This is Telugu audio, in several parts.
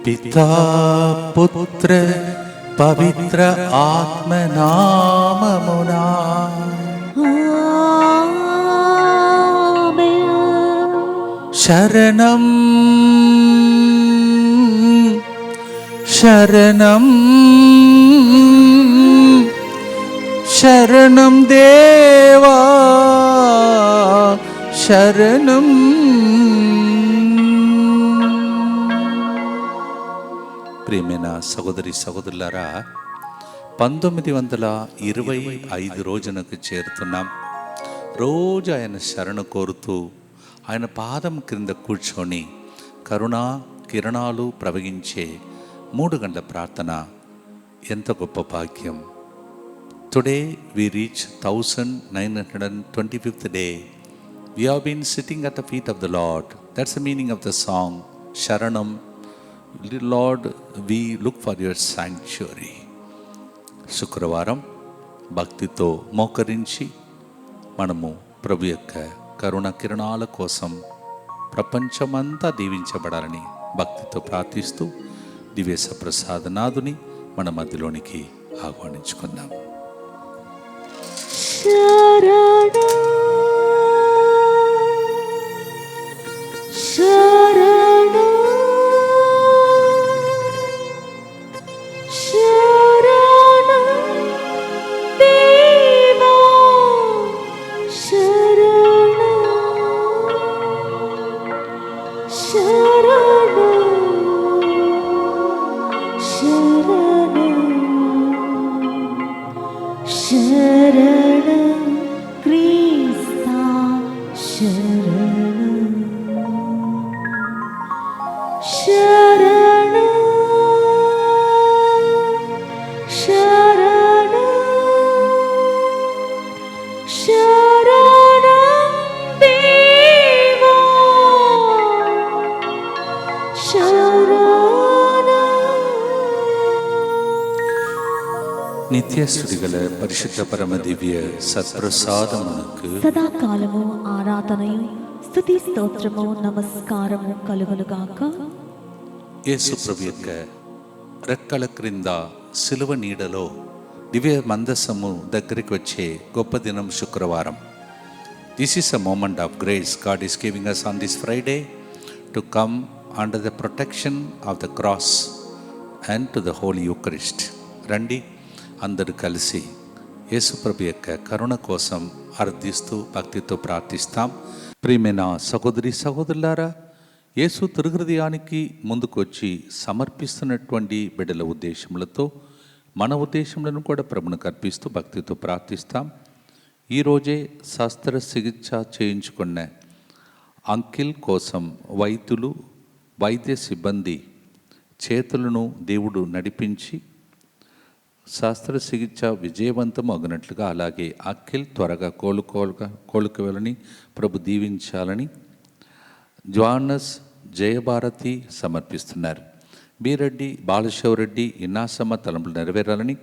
పితా పుత్ర పవిత్ర ఆత్మ నామమునా శరణం శరణం శరణం దేవా శరణం. ప్రియమైన సహోదరి సహోదరులారా, 1925 రోజునకు చేరుతున్నాం. రోజు ఆయన శరణు కోరుతూ ఆయన పాదం క్రింద కూర్చొని కరుణా కిరణాలు ప్రవహించే 3 గంటల ప్రార్థన ఎంత గొప్ప భాగ్యం. Today we reach 1925th day. We have been sitting at the feet of the Lord. That's the meaning of the song, Sharanam. Lord, we look for your sanctuary. శుక్రవారం భక్తితో మోకరించి మనము ప్రభు యొక్క కరుణ కిరణాల కోసం ప్రపంచమంతా దీవించబడాలని భక్తితో ప్రార్థిస్తూ దివ్య ప్రసాదనాథుని మన మధ్యలోనికి ఆహ్వానించుకుందాం. నిత్యస్తుతిగల పరిశుద్ధ పరమ దివ్య సత్ప్రసాదమునకు సదాకాలము ఆరాధనయు స్తుతి స్తోత్రము నమస్కారము కలుగునుగాక. యేసు ప్రభు యొక్క రెక్కల క్రింద సిలువ నీడలో దివ్య మందసము దగ్గరికి వచ్చే గొప్ప దినం శుక్రవారం. This is a moment of grace God is giving us on this Friday to come under the protection of the cross and to the Holy Eucharist. రండి అందరూ కలిసి యేసుప్రభు యొక్క కరుణ కోసం అర్థిస్తూ భక్తితో ప్రార్థిస్తాం. ప్రియమైన సహోదరి సహోదరులారా, యేసు తిరుహృదయానికి ముందుకు వచ్చి సమర్పిస్తున్నటువంటి బిడ్డల ఉద్దేశములతో మన ఉద్దేశములను కూడా ప్రభువునికి అర్పిస్తూ భక్తితో ప్రార్థిస్తాం. ఈరోజే శస్త్రచికిత్స చేయించుకున్న అంకిల్ కోసం వైద్య సిబ్బంది చేతులను దేవుడు నడిపించి శస్త్రచికిత్స విజయవంతం అగినట్లుగా, అలాగే అఖిల్ త్వరగా కోలుకోవాలని ప్రభు దీవించాలని జానస్ జయభారతి సమర్పిస్తున్నారు. బీరెడ్డి బాలశివరెడ్డి ఇన్నాసమ్మ తలంపులు నెరవేరాలని,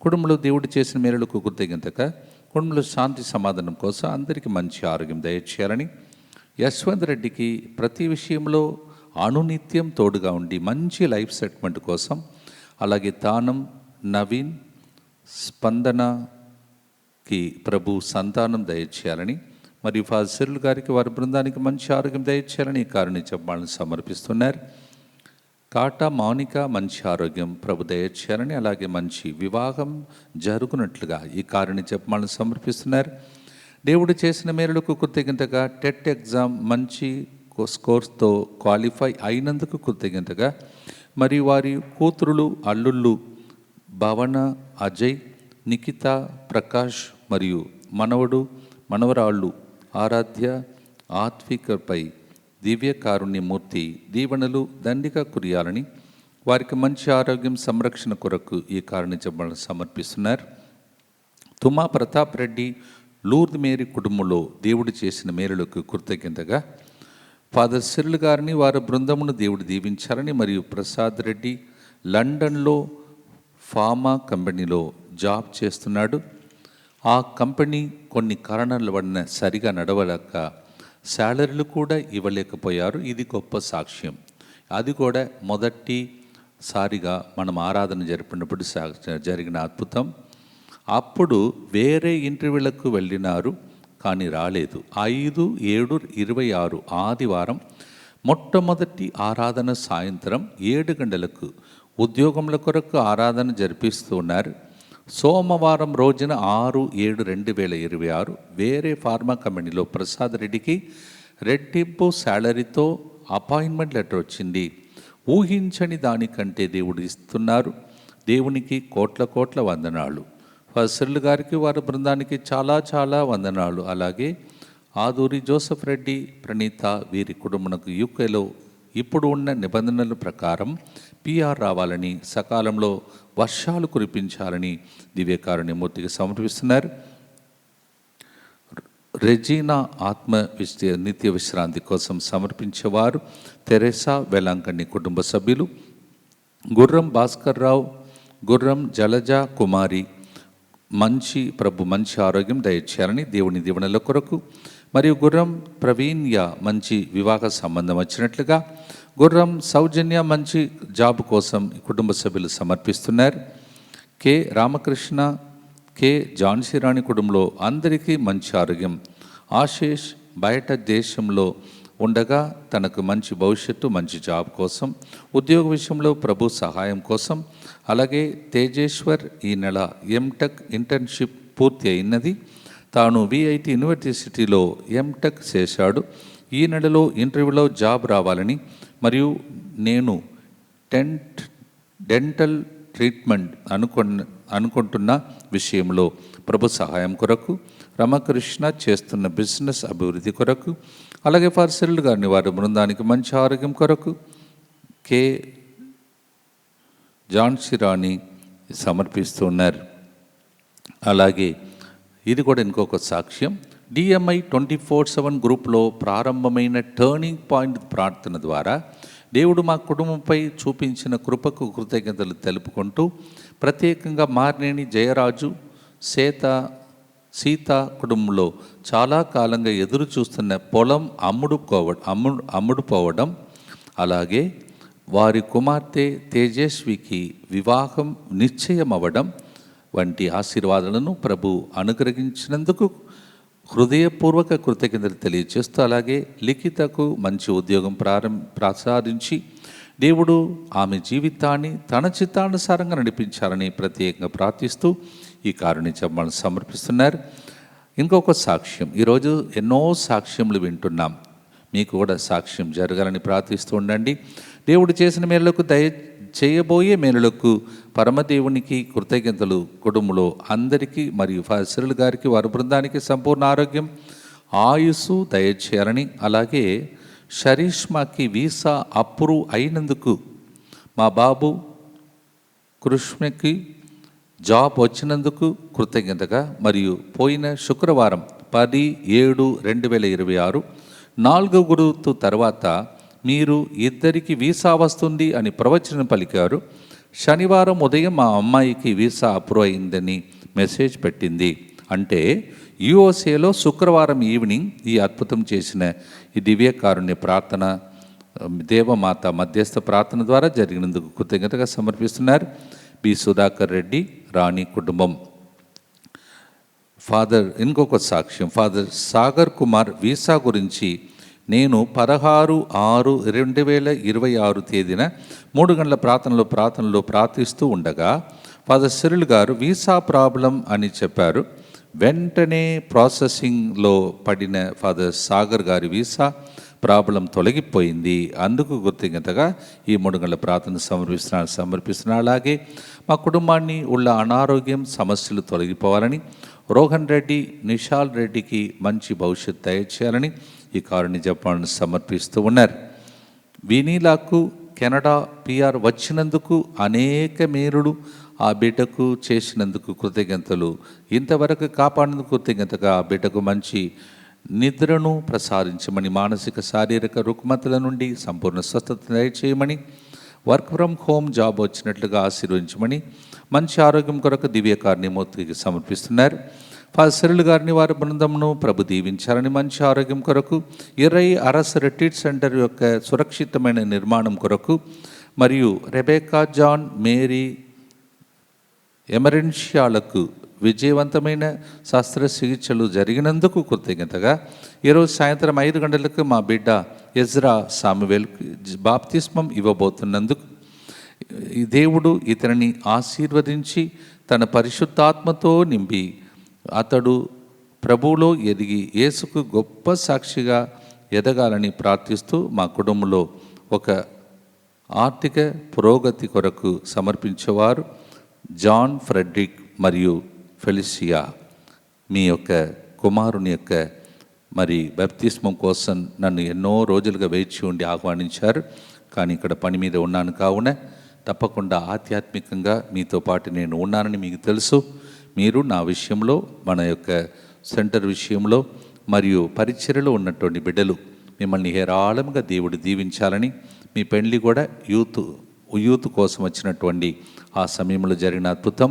కుటుంబంలో దేవుడు చేసిన మేలులకు కృతజ్ఞతగా కుటుంబంలో శాంతి సమాధానం కోసం అందరికీ మంచి ఆరోగ్యం దయచేయాలని, యశ్వంత్ రెడ్డికి ప్రతి విషయంలో అనునిత్యం తోడుగా ఉండి మంచి లైఫ్ సెటిల్మెంట్ కోసం, అలాగే తానం నవీన్ స్పందనకి ప్రభు సంతానం దయచేయాలని, మరియు ఫాజల్ గారికి వారి బృందానికి మంచి ఆరోగ్యం దయచేయాలని ఈ కారుణ్య జపమాలను సమర్పిస్తున్నారు. కాటా మౌనిక మంచి ఆరోగ్యం ప్రభు దయచేయాలని, అలాగే మంచి వివాహం జరుగునట్లుగా ఈ కారుణ్య జపమాలను సమర్పిస్తున్నారు. దేవుడు చేసిన మేలులకు కృతజ్ఞతగా టెట్ ఎగ్జామ్ మంచి స్కోర్స్తో క్వాలిఫై అయినందుకు కృతజ్ఞతగా, మరియు వారి కూతురులు అల్లుళ్ళు భవన, అజయ్, నిఖిత, ప్రకాష్ మరియు మనవరాళ్ళు ఆరాధ్య, ఆత్వికపై దివ్య కారుణ్యమూర్తి దీవెనలు దండిగా కురియాలని, వారికి మంచి ఆరోగ్యం సంరక్షణ కొరకు ఈ కారుణ్య జపమాలను సమర్పిస్తున్నారు. తుమ్మా ప్రతాప్ రెడ్డి లూర్ద్ మేరీ కుటుంబంలో దేవుడు చేసిన మేలులకు కృతజ్ఞతగా ఫాదర్ సిర్ల్ గారిని వారి బృందమును దేవుడు దీవించాలని, మరియు ప్రసాద్ రెడ్డి లండన్లో ఫార్మా కంపెనీలో జాబ్ చేస్తున్నాడు. ఆ కంపెనీ కొన్ని కారణాల వలన సరిగా నడవలేక శాలరీలు కూడా ఇవ్వలేకపోయారు. ఇది గొప్ప సాక్ష్యం. అది కూడా మొదటి సారిగా మనం ఆరాధన జరిపినప్పుడు జరిగిన అద్భుతం. అప్పుడు వేరే ఇంటర్వ్యూలకు వెళ్ళినారు కానీ రాలేదు. 5/7/26 ఆదివారం మొట్టమొదటి ఆరాధన సాయంత్రం 7 గంటలకు ఉద్యోగముల కొరకు ఆరాధన జరిపిస్తూ ఉన్నారు. సోమవారం రోజున 6/7/2026 వేరే ఫార్మా కంపెనీలో ప్రసాద్ రెడ్డికి రెట్టింపు శాలరీతో అపాయింట్మెంట్ లెటర్ వచ్చింది. ఊహించని దానికంటే దేవుడు ఇస్తున్నారు. దేవునికి కోట్ల వందనాలు. ఫాదర్ గారికి వారి బృందానికి చాలా వందనాలు. అలాగే ఆదూరి జోసెఫ్ రెడ్డి, ప్రణీత వీరి కుటుంబమునకు యూకేలో ఇప్పుడు ఉన్న నిబంధనల ప్రకారం PR రావాలని, సకాలంలో వర్షాలు కురిపించాలని దివ్యకారుణ్యమూర్తికి సమర్పిస్తున్నారు. రెజీనా నిత్య విశ్రాంతి కోసం సమర్పించేవారు తెరెసా వెలాంకణి కుటుంబ సభ్యులు, గుర్రం భాస్కర్ రావు, గుర్రం జలజ కుమారి మంచి ఆరోగ్యం దయచేయాలని దేవుని దీవెనల కొరకు, మరియు గుర్రం ప్రవీణ్య మంచి వివాహ సంబంధం వచ్చినట్లుగా, గుర్రం సౌజన్య మంచి జాబ్ కోసం కుటుంబ సభ్యులు సమర్పిస్తున్నారు. కె రామకృష్ణ, కె జాన్సీరాణి కుటుంబంలో అందరికీ మంచి ఆరోగ్యం. ఆశీష్ బయట దేశంలో ఉండగా తనకు మంచి భవిష్యత్తు, మంచి జాబ్ కోసం, ఉద్యోగ విషయంలో ప్రభు సహాయం కోసం. అలాగే తేజేశ్వర్ ఈ నెల ఎంటెక్ ఇంటర్న్షిప్ పూర్తి అయినది. తాను VIT యూనివర్సిటీలో ఎంటెక్ చేశాడు. ఈ నెలలో ఇంటర్వ్యూలో జాబ్ రావాలని మరియు నేను డెంటల్ ట్రీట్మెంట్ అనుకుంటున్న విషయంలో ప్రభు సహాయం కొరకు, రమకృష్ణ చేస్తున్న బిజినెస్ అభివృద్ధి కొరకు, అలాగే ఫాదర్ గారిని వారి బృందానికి మంచి ఆరోగ్యం కొరకు కె జాన్సీరాణి సమర్పిస్తున్నారు. అలాగే ఇది కూడా ఇంకొక సాక్ష్యం. DMI 24/7 గ్రూప్లో ప్రారంభమైన టర్నింగ్ పాయింట్ ప్రార్థన ద్వారా దేవుడు మా కుటుంబంపై చూపించిన కృపకు కృతజ్ఞతలు తెలుపుకుంటూ, ప్రత్యేకంగా మార్నేని జయరాజు సీత కుటుంబంలో చాలా కాలంగా ఎదురు చూస్తున్న పొలం అమ్ముడుపోవడం, అలాగే వారి కుమార్తె తేజస్వికి వివాహం నిశ్చయమవ్వడం వంటి ఆశీర్వాదాలను ప్రభు అనుగ్రహించినందుకు హృదయపూర్వక కృతజ్ఞతలు తెలియజేస్తూ, అలాగే లిఖితకు మంచి ఉద్యోగం ప్రసాదించి దేవుడు ఆమె జీవితాన్ని తన చిత్తానుసారంగా నడిపించాలని ప్రత్యేకంగా ప్రార్థిస్తూ ఈ కారుణ్యజపాలను సమర్పిస్తున్నారు. ఇంకొక సాక్ష్యం, ఈరోజు ఎన్నో సాక్ష్యములు వింటున్నాం. మీకు కూడా సాక్ష్యం జరగాలని ప్రార్థిస్తూ ఉండండి. దేవుడు చేసిన మేలులకు చేయబోయే మేలులకు పరమదేవునికి కృతజ్ఞతలు. కుటుంబంలో అందరికీ మరియు ఫాదర్ గారికి వారి బృందానికి సంపూర్ణ ఆరోగ్యం, ఆయుస్సు దయచేయాలని, అలాగే షరీష్మాకి వీసా అప్రూవ్ అయినందుకు, మా బాబు కృష్ణకి జాబ్ వచ్చినందుకు కృతజ్ఞతగా, మరియు పోయిన శుక్రవారం 10/7/2026 4వ గురుతు తర్వాత మీరు ఇద్దరికి వీసా వస్తుంది అని ప్రవచనం పలికారు. శనివారం ఉదయం మా అమ్మాయికి వీసా అప్రూవ్ అయిందని మెసేజ్ పెట్టింది. అంటే USA శుక్రవారం ఈవినింగ్ ఈ అద్భుతం చేసిన ఈ దివ్యకారుణ్య ప్రార్థన, దేవమాత మధ్యస్థ ప్రార్థన ద్వారా జరిగినందుకు కృతజ్ఞతగా సమర్పిస్తున్నారు బి సుధాకర్ రెడ్డి, రాణి కుటుంబం. ఫాదర్ ఇంకొక సాక్ష్యం, ఫాదర్ సాగర్ కుమార్ వీసా గురించి నేను 16/6/2026 తేదీన 3 గంటల ప్రార్థనలో ప్రార్థిస్తూ ఉండగా ఫాదర్ సిరిల్ గారు వీసా ప్రాబ్లం అని చెప్పారు. వెంటనే ప్రాసెసింగ్లో పడిన ఫాదర్ సాగర్ గారి వీసా ప్రాబ్లం తొలగిపోయింది. అందుకు కృతజ్ఞతగా ఈ 3 గంటల ప్రార్థన సమర్పిస్తున్నా. అలాగే మా కుటుంబాన్ని ఉள்ள అనారోగ్యం సమస్యలు తొలగిపోవాలని, రోహన్ రెడ్డి, నిషాల్ రెడ్డికి మంచి భవిష్యత్తు దయచేయాలని ఈ కారుణ్యజపాలను సమర్పిస్తూ ఉన్నారు. వినీలాకు కెనడా PR వచ్చినందుకు అనేక మేలుడు ఆ బిడ్డకు చేసినందుకు కృతజ్ఞతలు. ఇంతవరకు కాపాడినందుకు కృతజ్ఞతగా ఆ బిడ్డకు మంచి నిద్రను ప్రసాదించమని, మానసిక శారీరక రుగ్మతల నుండి సంపూర్ణ స్వస్థత దయచేయమని, వర్క్ ఫ్రమ్ హోమ్ జాబ్ వచ్చినట్లుగా ఆశీర్వదించమని, మంచి ఆరోగ్యం కొరకు దివ్యకారుణ్యమూర్తికి సమర్పిస్తున్నారు. ఫాదర్ సిరిల్ గారిని వారి బృందంను ప్రభు దీవించాలని, మంచి ఆరోగ్యం కొరకు, ఇరై అరస్ రిట్రీట్ సెంటర్ యొక్క సురక్షితమైన నిర్మాణం కొరకు, మరియు రెబెకా, జాన్, మేరీ ఎమరెన్షియాలకు విజయవంతమైన శస్త్రచికిత్సలు జరిగినందుకు కృతజ్ఞతగా ఈరోజు సాయంత్రం 5 గంటలకు మా బిడ్డ ఎజ్రా సామువేల్కి బాప్తిస్మం ఇవ్వబోతున్నందుకు ఈ దేవుడు ఇతనిని ఆశీర్వదించి తన పరిశుద్ధాత్మతో నింపి అతడు ప్రభువులో ఎదిగి యేసుకు గొప్ప సాక్షిగా ఎదగాలని ప్రార్థిస్తూ మా కుటుంబంలో ఒక ఆర్థిక పురోగతి కొరకు సమర్పించేవారు జాన్ ఫ్రెడ్రిక్ మరియు ఫెలిసియా మీ యొక్క కుమారుని యొక్క మరి బాప్తిస్మం కోసం నన్ను ఎన్నో రోజులుగా వేచి ఉండి ఆహ్వానించారు. కానీ ఇక్కడ పని మీద ఉన్నాను కావున తప్పకుండా ఆధ్యాత్మికంగా మీతో పాటు నేను ఉన్నానని మీకు తెలుసు. మీరు నా విషయంలో, మన యొక్క సెంటర్ విషయంలో మరియు పరిచర్యలో ఉన్నటువంటి బిడ్డలు మిమ్మల్ని హేరాళంగా దేవుడు దీవించాలని, మీ పెండ్లి కూడా యూత్ కోసం వచ్చినటువంటి ఆ సమయంలో జరిగిన అద్భుతం,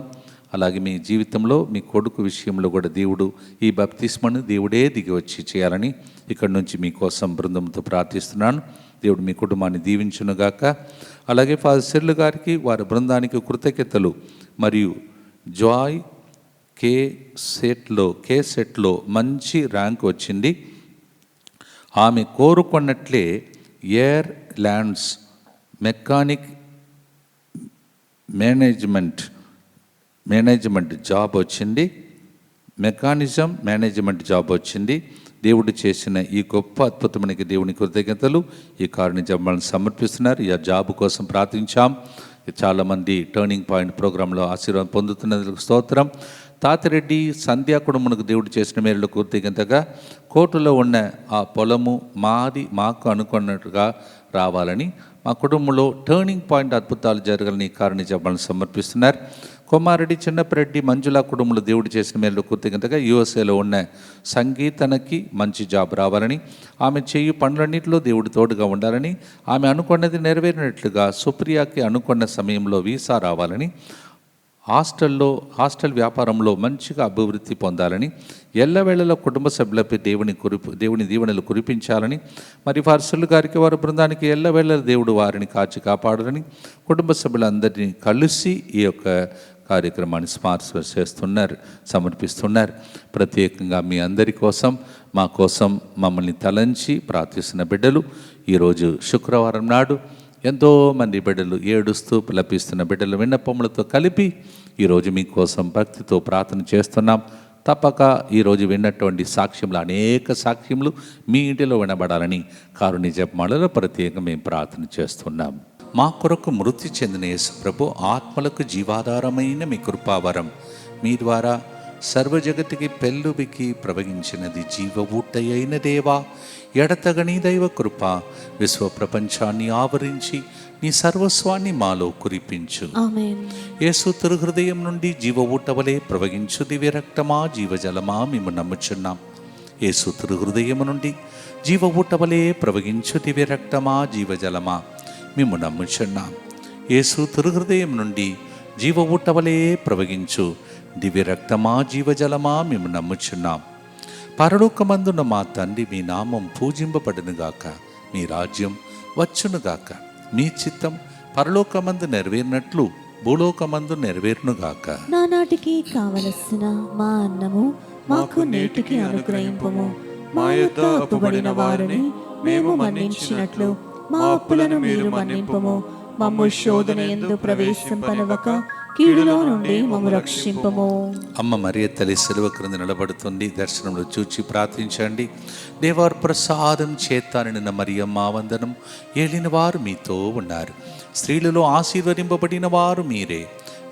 అలాగే మీ జీవితంలో మీ కొడుకు విషయంలో కూడా దేవుడు ఈ బాప్తిస్మను దేవుడే దిగి వచ్చి చేయాలని ఇక్కడి నుంచి మీకోసం బృందంతో ప్రార్థిస్తున్నాను. దేవుడు మీ కుటుంబాన్ని దీవించునుగాక. అలాగే ఫాదర్ సెర్లు గారికి, వారి బృందానికి కృతజ్ఞతలు. మరియు జాయ్ కే సెట్లో మంచి ర్యాంక్ వచ్చింది. ఆమె కోరుకున్నట్లే air lands mechanic management job వచ్చింది. మెకానిజం మేనేజ్మెంట్ జాబ్ వచ్చింది. దేవుడు చేసిన ఈ గొప్ప అద్భుతమైన దేవుని కృతజ్ఞతలు. ఈ కారుని జబ్బాలను సమర్పిస్తున్నారు. ఈ జాబ్ కోసం ప్రార్థించాం. చాలామంది టర్నింగ్ పాయింట్ ప్రోగ్రాంలో ఆశీర్వాదం పొందుతున్నందుకు స్తోత్రం. తాతిరెడ్డి సంధ్యా కుటుంబమునకు దేవుడు చేసిన మేరలో కృతజ్ఞతగా కోర్టులో ఉన్న ఆ పొలము మాకు అనుకున్నట్టుగా రావాలని, మా కుటుంబంలో టర్నింగ్ పాయింట్ అద్భుతాలు జరగాలని ఈ కారుని జబ్బాలను సమర్పిస్తున్నారు. కొమారెడ్డి, చిన్నపరెడ్డి, మంజుల కుటుంబంలో దేవుడు చేసిన మేరలో కృతజ్ఞతగా యూఎస్ఏలో ఉన్న సంగీతనకి మంచి జాబ్ రావాలని, ఆమె చేయు పనులన్నింటిలో దేవుడు తోడుగా ఉండాలని, ఆమె అనుకున్నది నెరవేరినట్లుగా సుప్రియాకి అనుకున్న సమయంలో వీసా రావాలని, హాస్టల్ వ్యాపారంలో మంచిగా అభివృద్ధి పొందాలని, ఎల్లవేళలో కుటుంబ సభ్యులపై దేవుని దీవెనలు కురిపించాలని, మరి ఫార్సల్ గారికి, వారి బృందానికి ఎల్లవేళ దేవుడు వారిని కాచి కాపాడాలని, కుటుంబ సభ్యులందరినీ కలిసి ఈ యొక్క కార్యక్రమాన్ని స్పాన్సర్ సమర్పిస్తున్నారు. ప్రత్యేకంగా మీ అందరి కోసం, మా కోసం మమ్మల్ని తలంచి ప్రార్థిస్తున్న బిడ్డలు, ఈరోజు శుక్రవారం నాడు ఎంతోమంది బిడ్డలు ఏడుస్తూ పిలపిస్తున్న బిడ్డల విన్నపములతో కలిపి ఈరోజు మీకోసం భక్తితో ప్రార్థన చేస్తున్నాం. తప్పక ఈరోజు విన్నటువంటి సాక్ష్యములు, అనేక సాక్ష్యములు మీ ఇంటిలో వినబడాలని కారుణ్య జపమాలలో ప్రత్యేకంగా మేము ప్రార్థన చేస్తున్నాం. మా కొరకు మృతి చెందిన యేసు ప్రభు ఆత్మలకు జీవాధారమైన మీ కృపావరం మీ ద్వారా సర్వజగతికి పెళ్ళుబికి ప్రవహించినది. జీవ ఊటయైన దేవా, ఎడతగని దైవ కృప విశ్వ ప్రపంచాన్ని ఆవరించి నీ సర్వస్వాన్ని మాలో కురిపించు. యేసు తిరుహృదయం నుండి జీవ ఊటవలే ప్రవహించు దివ్య రక్తమా, జీవజలమా మేము నమ్ముచున్నాం. యేసు తిరుహృదయం నుండి జీవ ఊటవలే ప్రవహించు దివ్య రక్తమా, జీవజలమా మేము నమ్ముచున్నాం. యేసు తిరుహృదయం నుండి జీవ ఊటవలే ప్రవహించు దివ్య రక్తమా, జీవజలమా మేము నమ్ముచున్నాం. పరలోకమందున్న మా తండ్రి, మీ నామం పూజింపబడునుగాక, మీ రాజ్యం వచ్చునుగాక, మీ చిత్తం పరలోకమందు నెరవేరినట్లు భూలోకమందు నెరవేరునుగాక. నానాటికి కావలసిన మా అన్నము మాకు నేటికి అనుగ్రహింపుము. మా యొద్ద అప్పుబడిన వారిని మేము మన్నించినట్లు మా అప్పులను మీరు మన్నింపుము. మమ్ము శోధన యందు ప్రవేశింపనివ్వక కీడులో నుండి మమ్ము రక్షింపము. అమ్మ మరియ తల్లి శిలువ క్రింద నిలబడుతుంది. దర్శనంలో చూచి ప్రార్థించండి. దేవార్ ప్రసాదం చేత నిన్న మరియమ్మ వందనం. ఏలిన వారు మీతో ఉన్నారు. స్త్రీలలో ఆశీర్వదింపబడిన వారు మీరే.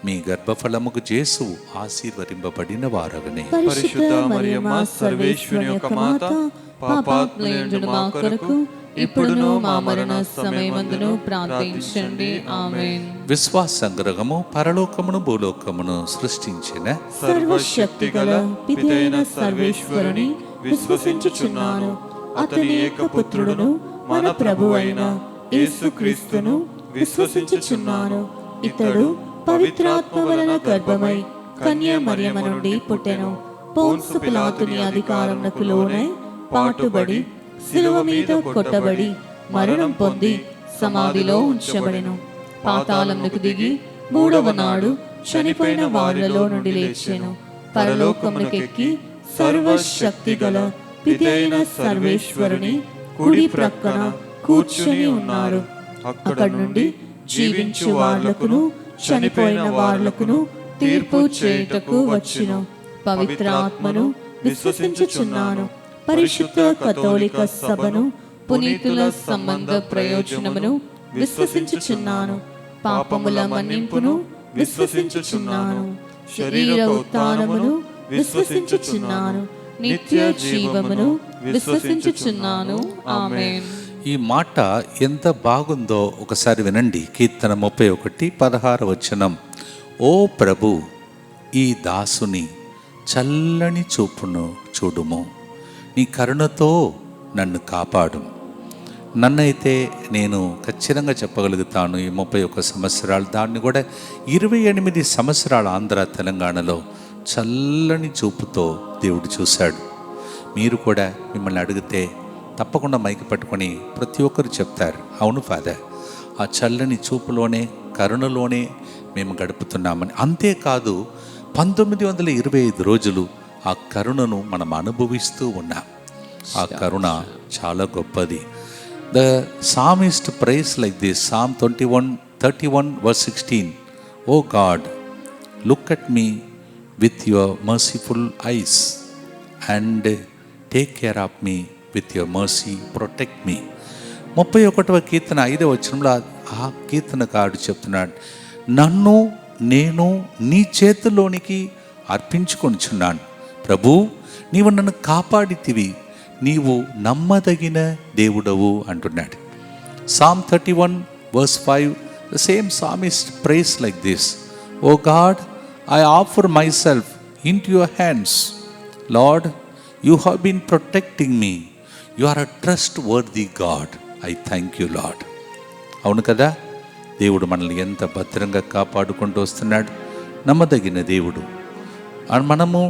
మీ గర్భఫలముకు యేసు ఆశీర్వదింపబడిన వారగనే. పరిశుద్ధ మరియమ్మ సర్వేశ్వరుని యొక్క మాత, పాపాత్ములైన మా కొరకు ఇప్పుడును మా మరణ సమయమందును ప్రార్థించండి. ఆమేన్. విశ్వాస సంగ్రహము పరలోకమును భూలోకమును సృష్టించిన సర్వశక్తిగల పితైన సర్వేశ్వరుని విశ్వసించుచున్నాను. అతని ఏకపుత్రుడును మన ప్రభువైన యేసుక్రీస్తును విశ్వసించుచున్నాను. ఇతడు పవిత్రాత్మ వలన గర్భమై కన్య మరియమ్మ నుండి పుట్టెను. పోన్సు పిలాతుని అధికారమునకు లోనై పాటుబడి శిలువ మీద కొట్టబడి మరణం పొంది సమాధిలో ఉంచబడెను. పాతాళమునకు దిగి మూడవ నాడు చనిపోయిన వారిలో నుండి లేచెను. పరలోకమునకెక్కి సర్వశక్తి గల పిత అయిన సర్వేశ్వరుని కుడి ప్రక్కన కూర్చుని ఉన్నారు. అక్కడ నుండి జీవించు వార్లకును చనిపోయిన వార్లకును తీర్పు చేయుటకు వచ్చును. పవిత్రాత్మను విశ్వసించుచున్నాను. పరిశుద్ధ కథోలిక సభను, పునీతుల సంబంధ ప్రయోజనమును విశ్వసించుచున్నాను. పాపముల మన్నింపును విశ్వసించుచున్నాను. శరీర ఉత్థానమును విశ్వసించుచున్నాను. నిత్య జీవమును విశ్వసించుచున్నాను. ఆమేన్. ఈ మాట ఎంత బాగుందో ఒకసారి వినండి. కీర్తన 31:16 వచనం. ఓ ప్రభు, ఈ దాసుని చల్లని చూపును చూడుము, నీ కరుణతో నన్ను కాపాడు. నన్నైతే నేను ఖచ్చితంగా చెప్పగలుగుతాను, ఈ 31 సంవత్సరాలు, దాన్ని కూడా 28 సంవత్సరాలు ఆంధ్ర తెలంగాణలో చల్లని చూపుతో దేవుడు చూశాడు. మీరు కూడా మిమ్మల్ని అడిగితే తప్పకుండా మైకి పట్టుకొని ప్రతి ఒక్కరు చెప్తారు, అవును ఫాదర్, ఆ చల్లని చూపులోనే కరుణలోనే మేము గడుపుతున్నామని. అంతేకాదు 1925 రోజులు ఆ కరుణను మనం అనుభవిస్తూ ఉన్నాం. ఆ కరుణ చాలా గొప్పది. The psalmist prays like this, Psalm 31:16. O God, look at me with your merciful eyes and take care of me with your mercy, protect me. 31వ కీర్తన 5వ వచనంలో ఆ కీర్తనకారుడు చెప్తున్నాడు, నన్ను నేను నీ చేతిలోనికి అర్పించుకొనిచున్నాను. ప్రభు, నీవు నన్ను కాపాడితివి, నీవు నమ్మదగిన దేవుడవు అంటున్నాడు. Psalm 31:5, the same psalmist prays like this, O God, I offer myself into your hands. Lord, you have been protecting me. You are a trustworthy God. I thank you, Lord. అవును కదా, దేవుడు మనల్ని ఎంత భద్రంగా కాపాడుకుంటూ వస్తున్నాడు. నమ్మదగిన దేవుడు. మనము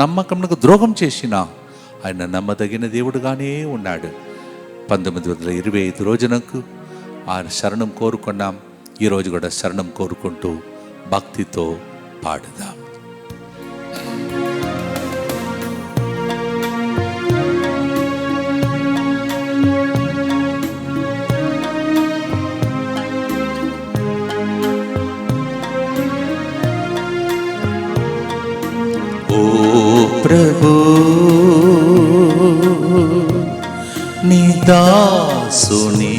నమ్మకంకు ద్రోహం చేసినా ఆయన నమ్మదగిన దేవుడుగానే ఉన్నాడు. 1925 రోజునకు ఆ శరణం కోరుకున్నాం. ఈరోజు కూడా శరణం కోరుకుంటూ భక్తితో పాడుదాం. ప్రభు, నీ దాసుని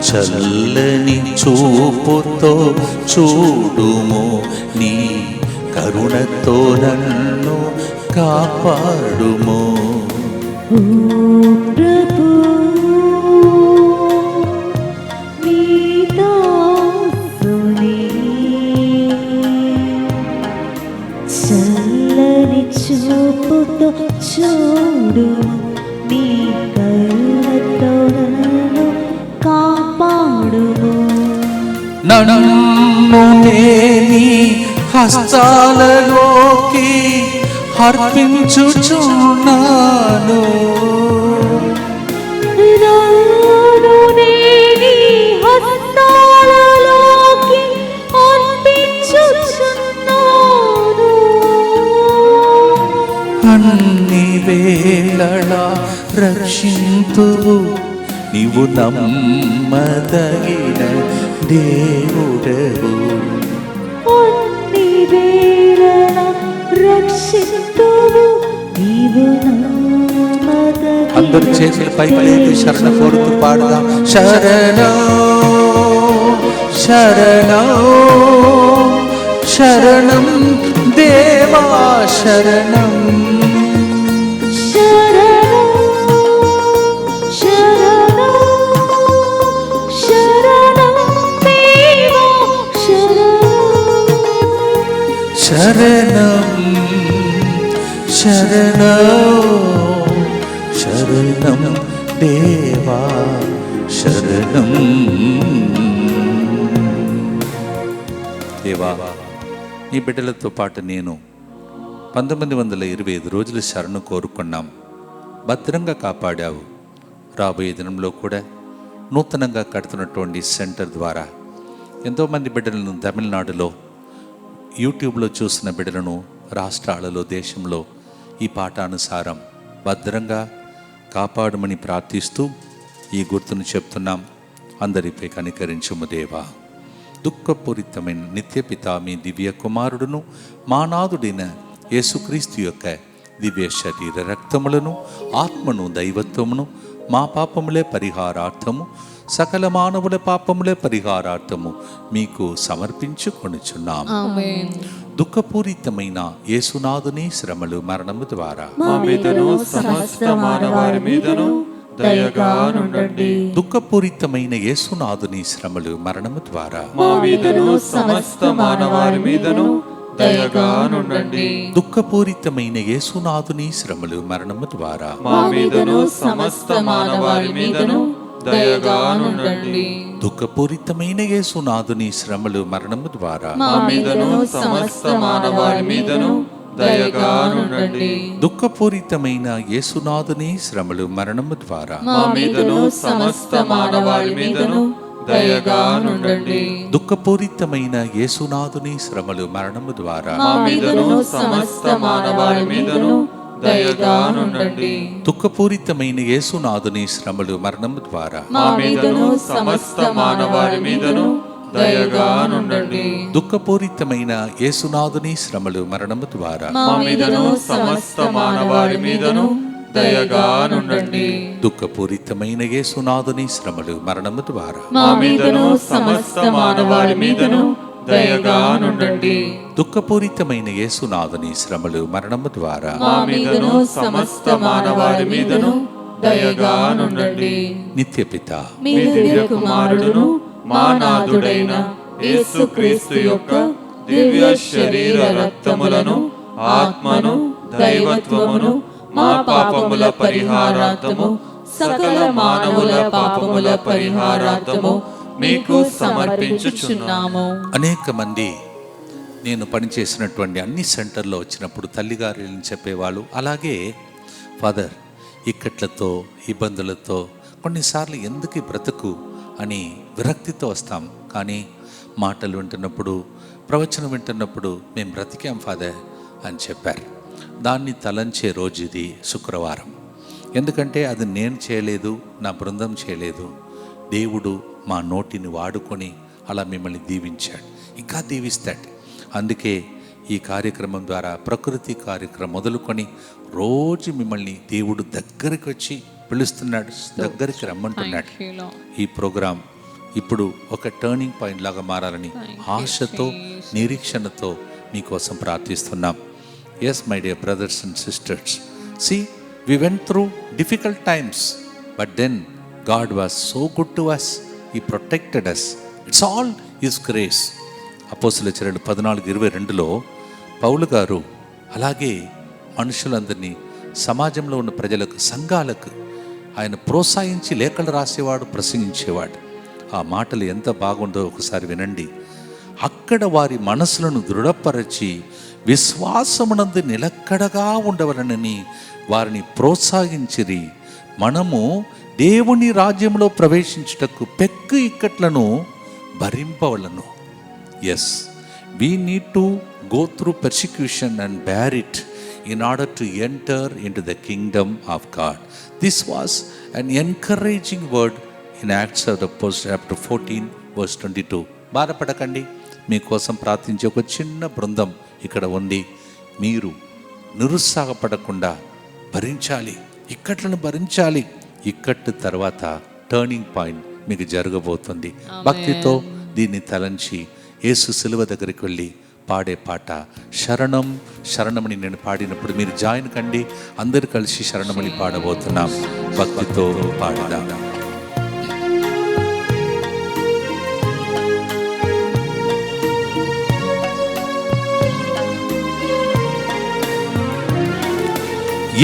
చల్లని చూపుతో చూడుము, నీ కరుణతో నన్ను కాపాడుము. ప్రభు, నీ దాసుని చల్లని చూపుతో చూడు, నీ కరుణతో నన్ను కాపాడుము. నన్ను నీ హస్తాలలోకి అర్పించుచున్నాను. నన్ను నీ హస్తాలలోకి అర్పించుచున్నాను. అన్ని వేళలా రక్షింతువు, నీవు నమ్మదగిన దేవుడవు. అన్ని వేళలా రక్షింతువు, నీవు నమ్మదగిన. అందరూ చేతులు పైకి లేపి శరణ కోరుతూ పాడుదాం. శరణం శరణం శరణం దేవా శరణం. శరణం శరణం శరణం దేవా శరణం. దేవా, ఈ బిడ్డలతో పాటు నేను 1925 రోజులు శరణు కోరుకున్నాం. భద్రంగా కాపాడావు. రాబోయే దినంలో కూడా నూతనంగా కడుతున్నటువంటి సెంటర్ ద్వారా ఎంతోమంది బిడ్డలను తమిళనాడులో యూట్యూబ్లో చూసిన బిడ్డలను రాష్ట్రాలలో దేశంలో ఈ పాఠానుసారం భద్రంగా కాపాడమని ప్రార్థిస్తూ ఈ గుర్తును చెప్తున్నాం. అందరిపై కనికరించుము దేవా. దుఃఖపూరితమైన నిత్యపిత మీ దివ్య కుమారుడును మానాథుడైన యేసుక్రీస్తు యొక్క దివ్య శరీర రక్తములను ఆత్మను దైవత్వమును మా పాపములే పరిహారార్థము సకల మానవుల పాపములే పరిహారార్థము మీకు సమర్పించుకొనుచున్నాము. దుఃఖపూరితమైన యేసునాథుని శ్రమలు మరణము ద్వారా మా మీదను సమస్త మానవారి మీదను దయగా నుండండి. దుఃఖపూరితమైన యేసునాథుని శ్రమలు మరణము ద్వారా మా మీదను సమస్త మానవారి మీదను దయగా నుండండి. దుఃఖపూరితమైన యేసునాథుని శ్రమలు మరణము ద్వారా మా మీదను సమస్త మానవారి మీదను దయగా నుండండి. దుఃఖపూరితమైన యేసునాథుని శ్రమలు మరణము ద్వారా మా మీదను సమస్త మానవారి మీదను దయగా నుండండి. దుఃఖపూరితమైన యేసునాథుని శ్రమలు మరణము ద్వారా మా మీదను సమస్త మానవారి మీదను దయగా నుండండి. దుఃఖపూరితమైన యేసునాథుని శ్రమలు మరణము ద్వారా మా మీదను సమస్త మానవారి మీదను దయగా నుండండి. దుఃఖపూరితమైన యేసునాథుని శ్రమలు మరణము ద్వారా మా మీదను సమస్త మానవారి మీదను దయగా నుండండి. దుఃఖపూరితమైన యేసునాథుని శ్రమలు మరణము ద్వారా మా మీదను సమస్త మానవారి మీదను దయగా నుండండి. దుఃఖపూరితమైన యేసునాథుని శ్రమలు మరణము ద్వారా మా మీదను సమస్త మానవారి మీదను దయగా నుండండి. దుఃఖపూరితమైన యేసునాథుని శ్రమలు మరణము ద్వారా మా మీదను సమస్త మానవారి మీదను దయగా నుండండి. నిత్యపిత మీ దివ్య కుమారుడును మా నాథుడైన యేసుక్రీస్తు యొక్క దివ్య శరీర రక్తములను ఆత్మను దైవత్వమును మా పాపముల పరిహారార్థము సకల మానవుల పాపముల పరిహారార్థము మీకు సమర్పించుచున్నాము. అనేక మంది నేను పనిచేసినటువంటి అన్ని సెంటర్లో వచ్చినప్పుడు తల్లిగారులని చెప్పేవాళ్ళు, అలాగే ఫాదర్ ఇక్కట్లతో ఇబ్బందులతో కొన్నిసార్లు ఎందుకు ఈ బ్రతుకు అని విరక్తితో వస్తాం. కానీ మాటలు వింటున్నప్పుడు ప్రవచనం వింటున్నప్పుడు మేము బ్రతికాం ఫాదర్ అని చెప్పారు. దాన్ని తలంచే రోజు ఇది శుక్రవారం. ఎందుకంటే అది నేను చేయలేదు, నా బృందం చేయలేదు. దేవుడు మా నోటిని వాడుకొని అలా మిమ్మల్ని దీవించాడు, ఇంకా దీవిస్తాడు. అందుకే ఈ కార్యక్రమం ద్వారా ప్రకృతి కార్యక్రమం మొదలుకొని రోజు మిమ్మల్ని దేవుడు దగ్గరికి వచ్చి పిలుస్తున్నాడు, దగ్గరికి రమ్మంటున్నాడు. ఈ ప్రోగ్రాం ఇప్పుడు ఒక టర్నింగ్ పాయింట్ లాగా మారాలని ఆశతో నిరీక్షణతో మీకోసం ప్రార్థిస్తున్నాం. Yes my dear brothers and sisters, see we went through difficult times, but then God was so good to us. He protected us. It's all His grace. అపోస్తలుల చర్యలు 14:22లో పౌలు గారు అలాగే మనుషులందరినీ, సమాజంలో ఉన్న ప్రజలకు, సంఘాలకు ఆయన ప్రోత్సహించి లేఖలు రాసేవాడు, ప్రసంగించేవాడు. ఆ మాటలు ఎంత బాగుందో ఒకసారి వినండి. అక్కడ వారి మనసులను దృఢపరచి విశ్వాసమునందు నిలకడగా ఉండవలనని వారిని ప్రోత్సహించిరి. మనము దేవుని రాజ్యంలో ప్రవేశించుటకు పెక్కు ఇక్కట్లను భరింపవలను. Yes, we need to go through persecution and bear it in order to enter into the kingdom of God. This was an encouraging word in Acts of the Apostles chapter 14 verse 22. బాధపడకండి, మీకోసం ప్రార్థించే ఒక చిన్న బృందం ఇక్కడ ఉంది. మీరు నిరుత్సాహపడకుండా భరించాలి, ఇక్కట్లను భరించాలి. ఇక్కట్టు తర్వాత టర్నింగ్ పాయింట్ మీకు జరగబోతుంది. భక్తితో దీన్ని తలంచి యేసు సిలువ దగ్గరికి వెళ్ళి పాడే పాట శరణం శరణమని నేను పాడినప్పుడు మీరు జాయిన్ కండి. అందరు కలిసి శరణమని పాడబోతున్నాం. భక్తితో పాడదాం.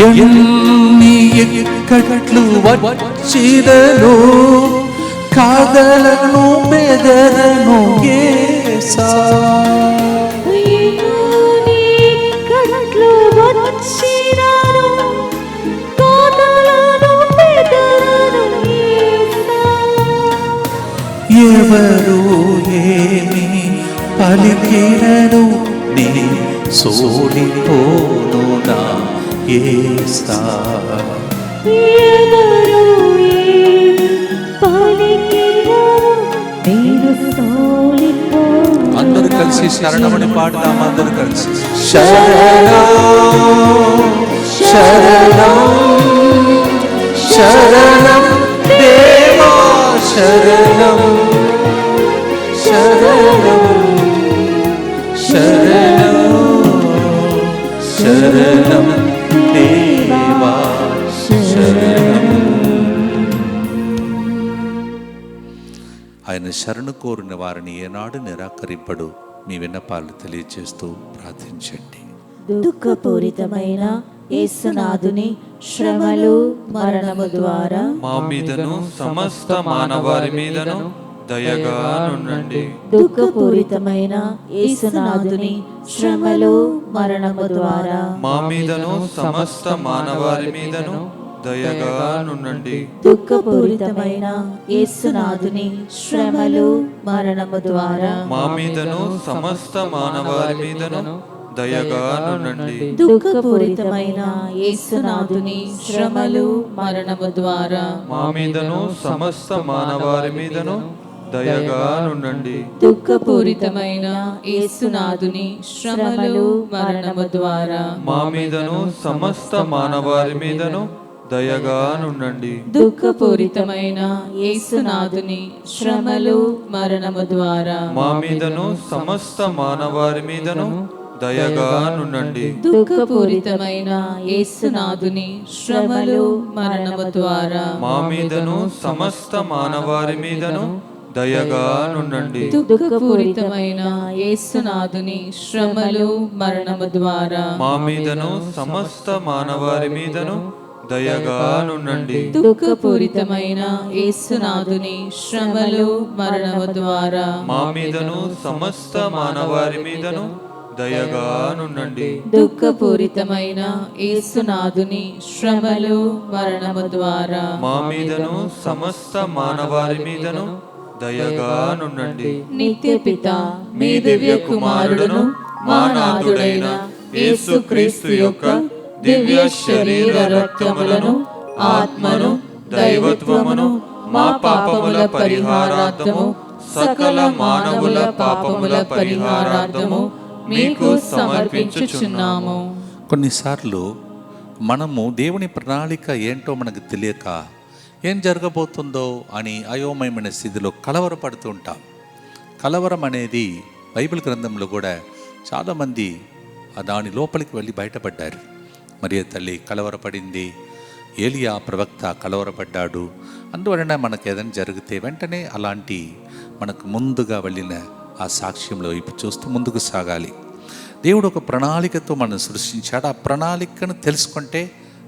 ఎన్ని ఇక్కట్లు వచ్చిదను కాదలను బెదరను యేసా. ఎవరు ఏమి పలికినను నీ సోలిపోను నా యేసా. అందరూ కలిసి శరణమని పాడదాం. అందరూ కలిసి శరణం శరణం శరణం దేవా శరణం శరణం శరణం శరణం దేవా శరణం. ఆయన శరణు కోరిన వారిని ఏనాడు నిరాకరింపడు. మీ విన్నపాలు తెలియజేస్తూ ప్రార్థించండి. దుఃఖపూరితమైన యేసునాథుని శ్రమలు మరణము ద్వారా మా మీదను సమస్త మానవారి మీదను దయగా నుండండి. దుఃఖపూరితమైన యేసునాథుని శ్రమలు మరణము ద్వారా మా మీదను సమస్త మానవారి మీదను దయగా నుండండి. దుఃఖపూరితమైన యేసునాథుని శ్రమలు మరణము ద్వారా మా మీదను సమస్త మానవారి మీదను దయగా నుండండి. దుఃఖపూరితమైన యేసునాథుని శ్రమలు మరణము ద్వారా మా మీదను సమస్త మానవారి మీదను దయగా నుండండి. దుఃఖపూరితమైన యేసునాథుని శ్రమలు మరణము ద్వారా మా మీదను సమస్త మానవారి మీదను దయగా నుండండి. దుఃఖపూరితమైన యేసునాథుని శ్రమలు మరణము ద్వారా మా మీదను సమస్త మానవారి మీదను దయగా నుండండి. దుఃఖపూరితమైన యేసునాథుని శ్రమలు మరణము ద్వారా మా మీదను సమస్త మానవారి మీదను దయగా నుండండి. దుఃఖపూరితమైన యేసునాథుని శ్రమలు మరణము ద్వారా మా మీదను సమస్త మానవారి మీదను దయగా నుండండి. దుఃఖపూరితమైన యేసునాథుని శ్రమలు మరణము ద్వారా మా మీదను సమస్త మానవారి మీదను దయగా నుండండి. దుఃఖపూరితమైన యేసునాథుని శ్రమలు మరణము ద్వారా మా మీదను సమస్త మానవారి మీదను దయగా నుండండి. నిత్య పిత మీ దివ్య కుమారుడును మా నాథుడైన యేసుక్రీస్తు యొక్క దివ్య శరీర రక్తములను ఆత్మను దైవత్వమును మా పాపముల పరిహారార్థము సకల మానవుల పాపముల పరిహారార్థము మీకు సమర్పించుచున్నాము. కొన్నిసార్లు మనము దేవుని ప్రణాళిక ఏంటో మనకు తెలియక ఏం జరగబోతుందో అని అయోమయమైన స్థితిలో కలవరపడుతూ ఉంటాం. కలవరం అనేది బైబిల్ గ్రంథంలో కూడా చాలామంది దాని లోపలికి వెళ్ళి బయటపడ్డారు. మరియ తల్లి కలవరపడింది, ఏలియా ప్రవక్త కలవరపడ్డాడు. అందువలన మనకు ఏదైనా జరిగితే వెంటనే అలాంటి మనకు ముందుగా వెళ్ళిన ఆ సాక్ష్యంలో వైపు చూస్తూ ముందుకు సాగాలి. దేవుడు ఒక ప్రణాళికతో మనం సృష్టించాడు. ఆ ప్రణాళికను తెలుసుకుంటే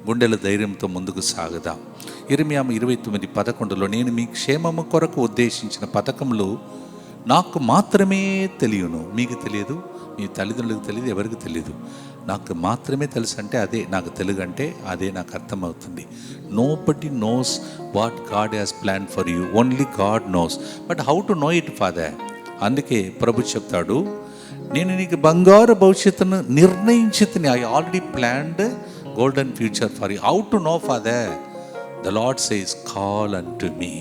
గుండెల ధైర్యంతో ముందుకు సాగుదాం. ఇర్మియా 29:11 నేను మీ క్షేమము కొరకు ఉద్దేశించిన పథకములు నాకు మాత్రమే తెలియను. మీకు తెలియదు, మీ తల్లిదండ్రులకు తెలియదు, ఎవరికి తెలియదు. నాకు మాత్రమే తెలుసు అంటే అదే నాకు తెలుగు అంటే అదే నాకు అర్థమవుతుంది. Nobody knows what God has plan for you, only God knows. But how to know it father? అందుకే ప్రభు చెప్తాడు, నేను నీకు బంగారు భవిష్యత్తును నిర్ణయించి I already planned golden future for you. How to know father? The lord says call అంటు మీ.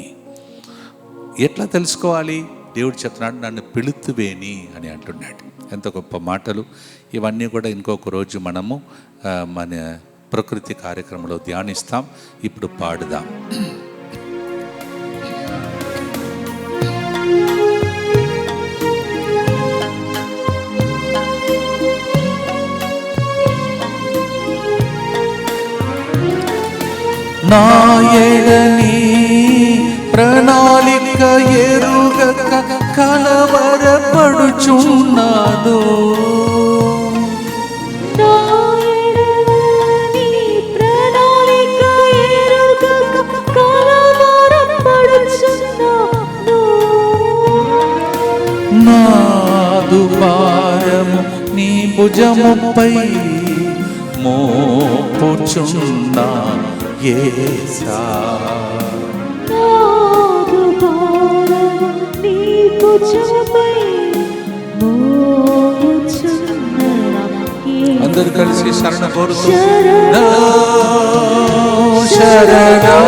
ఎట్లా తెలుసుకోవాలి? దేవుడు చెప్తున్నాడు, నన్ను పిలుతువేని అని అంటున్నాడు. ఎంత గొప్ప మాటలు ఇవన్నీ కూడా. ఇంకొక రోజు మనము మన ప్రకృతి కార్యక్రమంలో ధ్యానిస్తాం. ఇప్పుడు పాడుదాం. నా ఎడని ప్రణాళిక ఎరుగక కలవరపడుచున్నాను. నాదు భారము నీ భుజముపై మోపుచున్నా యేసా. కలిసి శరణ కోరుతూ శరణం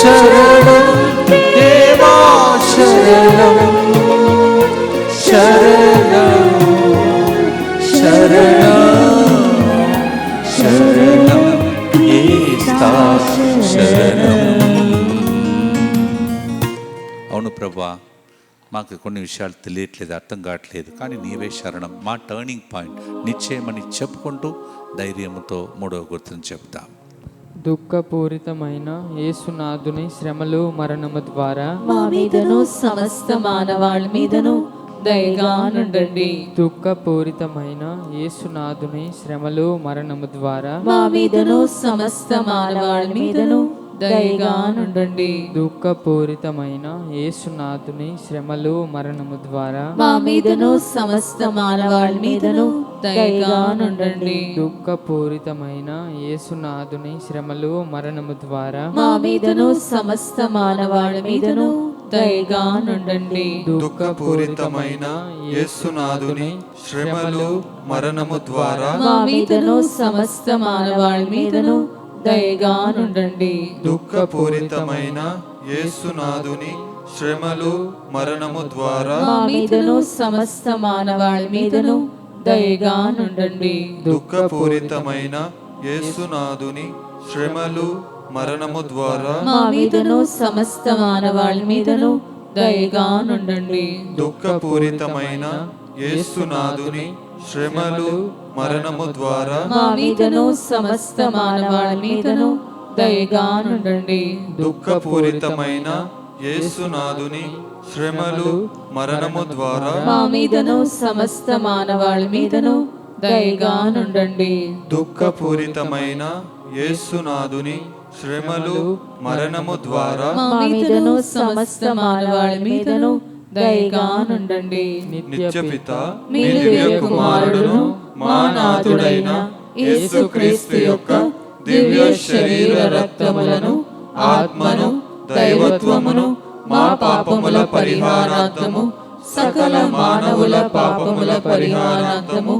శరణం దేవా శరణం శరణం శరణం శరణం యేసా శరణం. అవును ప్రభువా, మాకు కొన్ని విషయాలు తెలియట్లేదు, అర్థం కావట్లేదు, కానీ నీవే శరణం, మా టర్నింగ్ పాయింట్, నిశ్చయమని చెప్పుకుంటూ ధైర్యంతో మూడవ గుర్తుని చెప్తాం. దుఃఖపూరితమైన యేసునాథుని శ్రమలు మరణము ద్వారా మా మీదను సమస్త మానవాళి మీదను దయగా నుండండి. దుఃఖపూరితమైన యేసునాథుని శ్రమలు మరణము ద్వారా మా మీదను సమస్త మానవాళి మీదను దయగా నుండండి. దుఃఖపూరితమైన యేసునాథుని శ్రమలు మరణము ద్వారా మా మీదను సమస్త మానవాళి మీదను దయగా నుండండి. దుఃఖపూరితమైన యేసునాథుని శ్రమలు మరణము ద్వారా మా మీదను సమస్త మానవాళి మీదను దయగా నుండండి. దుఃఖపూరితమైన యేసునాథుని శ్రమలు మరణము ద్వారా మా మీదను సమస్త మానవాళి మీదను దయగా నుండండి. దుఃఖపూరితమైన యేసునాథుని శ్రమలు మరణము ద్వారా మా మీదను సమస్త మానవాళి మీదను దయగా నుండండి. దుఃఖపూరితమైన యేసునాథుని శ్రమలు మరణము ద్వారా మా మీదను సమస్త మానవాళి మీదను దయగా నుండండి. దుఃఖపూరితమైన యేసునాథుని శ్రమలు మరణము ద్వారా మా మీదను సమస్త మానవాళి మీదను దయగా నుండండి. దుఃఖపూరితమైన యేసునాథుని శ్రమలు మరణము ద్వారా మా మీదను సమస్త మానవాళి మీదను దయగా నుండండి. దుఃఖపూరితమైన యేసునాథుని శ్రమలు మరణము ద్వారా మా మీదను సమస్త మానవాళి మీదను దయగా నుండండి. నిత్యపిత మీ దివ్య కుమారుడును మా నాథుడైన యేసుక్రీస్తు యొక్క దివ్య శరీర రక్తములను ఆత్మను దైవత్వమును మా పాపముల పరిహారార్థము సకల మానవుల పాపముల పరిహారార్థము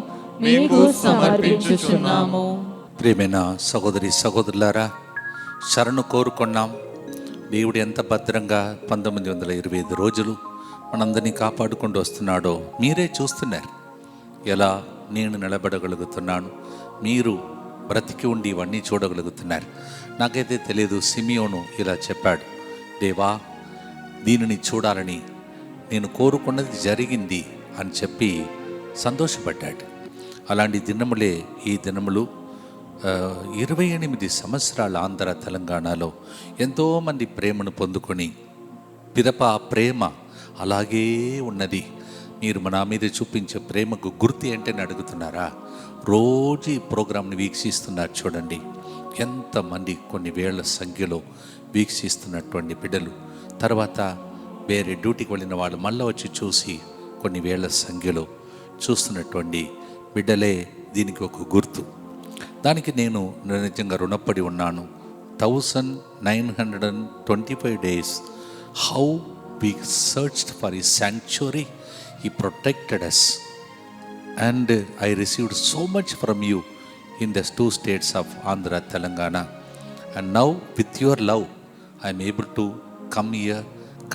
మీకు సమర్పించుచున్నాము. ప్రియమైన సహోదరి సహోదరులారా, శరణు కోరుకున్నాం. దేవుడు ఎంత భద్రంగా 1925 రోజులు మనందరినీ కాపాడుకుంటూ వస్తున్నాడో మీరే చూస్తున్నారు. ఎలా నేను నిలబడగలుగుతున్నాను, మీరు బ్రతికి ఉండి ఇవన్నీ చూడగలుగుతున్నారు. నాకైతే తెలియదు, సిమియోను ఇలా చెప్పాడు, దేవా దీనిని చూడాలని నేను కోరుకున్నది జరిగింది అని చెప్పి సంతోషపడ్డాడు. అలాంటి దినములే ఈ దినములు. 28 సంవత్సరాల ఆంధ్ర తెలంగాణలో ఎంతోమంది ప్రేమను పొందుకొని పిదప ఆ ప్రేమ అలాగే ఉన్నది. మీరు నా మీద చూపించే ప్రేమకు గుర్తు ఏంటని అడుగుతున్నారా? రోజు ఈ ప్రోగ్రాంని వీక్షిస్తున్నారు చూడండి. ఎంతమంది కొన్ని వేల సంఖ్యలో వీక్షిస్తున్నటువంటి బిడ్డలు, తర్వాత వేరే డ్యూటీకి వెళ్ళిన వాళ్ళు మళ్ళీ వచ్చి చూసి కొన్ని వేల సంఖ్యలో చూస్తున్నటువంటి బిడ్డలే దీనికి ఒక గుర్తు. దానికి నేను నిజంగా రుణపడి ఉన్నాను. 1925 days how we searched for his sanctuary, he protected us, and I received so much from you in the 2 states of Andhra, Telangana, and now with your love I am able to come here,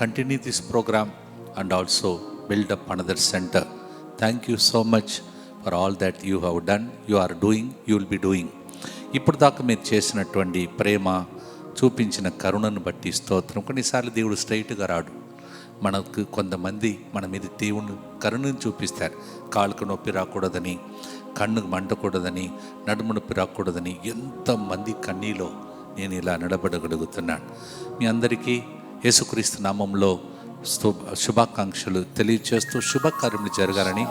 continue this program and also build up another center. Thank you so much for all that you have done, you are doing, you will be doing. ఇప్పుడు దాకా మీరు చేసినటువంటి ప్రేమ, చూపించిన కరుణను బట్టి స్తోత్రం. కొన్నిసార్లు దేవుడు స్ట్రైట్గా రాడు. మనకు కొంతమంది మన మీద దేవుని కరుణను చూపిస్తారు. కాళ్ళకు నొప్పి రాకూడదని, కన్నుకు మంటకూడదని, నడుము నొప్పి రాకూడదని ఎంతమంది కన్నీలో నేను ఇలా నిలబడగలుగుతున్నాను. మీ అందరికీ యేసుక్రీస్తు నామంలో శుభాకాంక్షలు తెలియచేస్తూ శుభకార్యములు జరగాలని,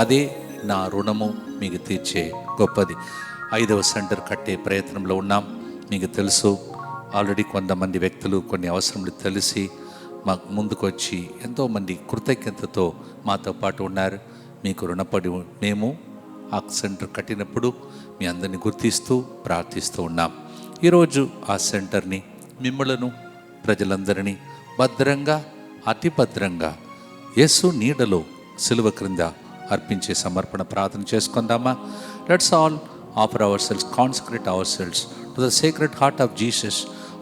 అదే నా రుణము మీకు తీర్చే గొప్పది. 5వ సెంటర్ కట్టే ప్రయత్నంలో ఉన్నాం. మీకు తెలుసు, ఆల్రెడీ కొంతమంది వ్యక్తులు కొన్ని అవసరములు తెలిసి మాకు ముందుకు వచ్చి ఎంతోమంది కృతజ్ఞతతో మాతో పాటు ఉన్నారు. మీకు రుణపడి మేము ఆ సెంటర్ కట్టినప్పుడు మీ అందరినీ గుర్తిస్తూ ప్రార్థిస్తూ ఉన్నాం. ఈరోజు ఆ సెంటర్ని, మిమ్మలను, ప్రజలందరినీ భద్రంగా, అతి భద్రంగా యేసు నీడలో సిలువ క్రింద అర్పించే సమర్పణ ప్రార్థన చేసుకుందామా? Let's all offer ourselves, consecrate ourselves to the Sacred Heart of Jesus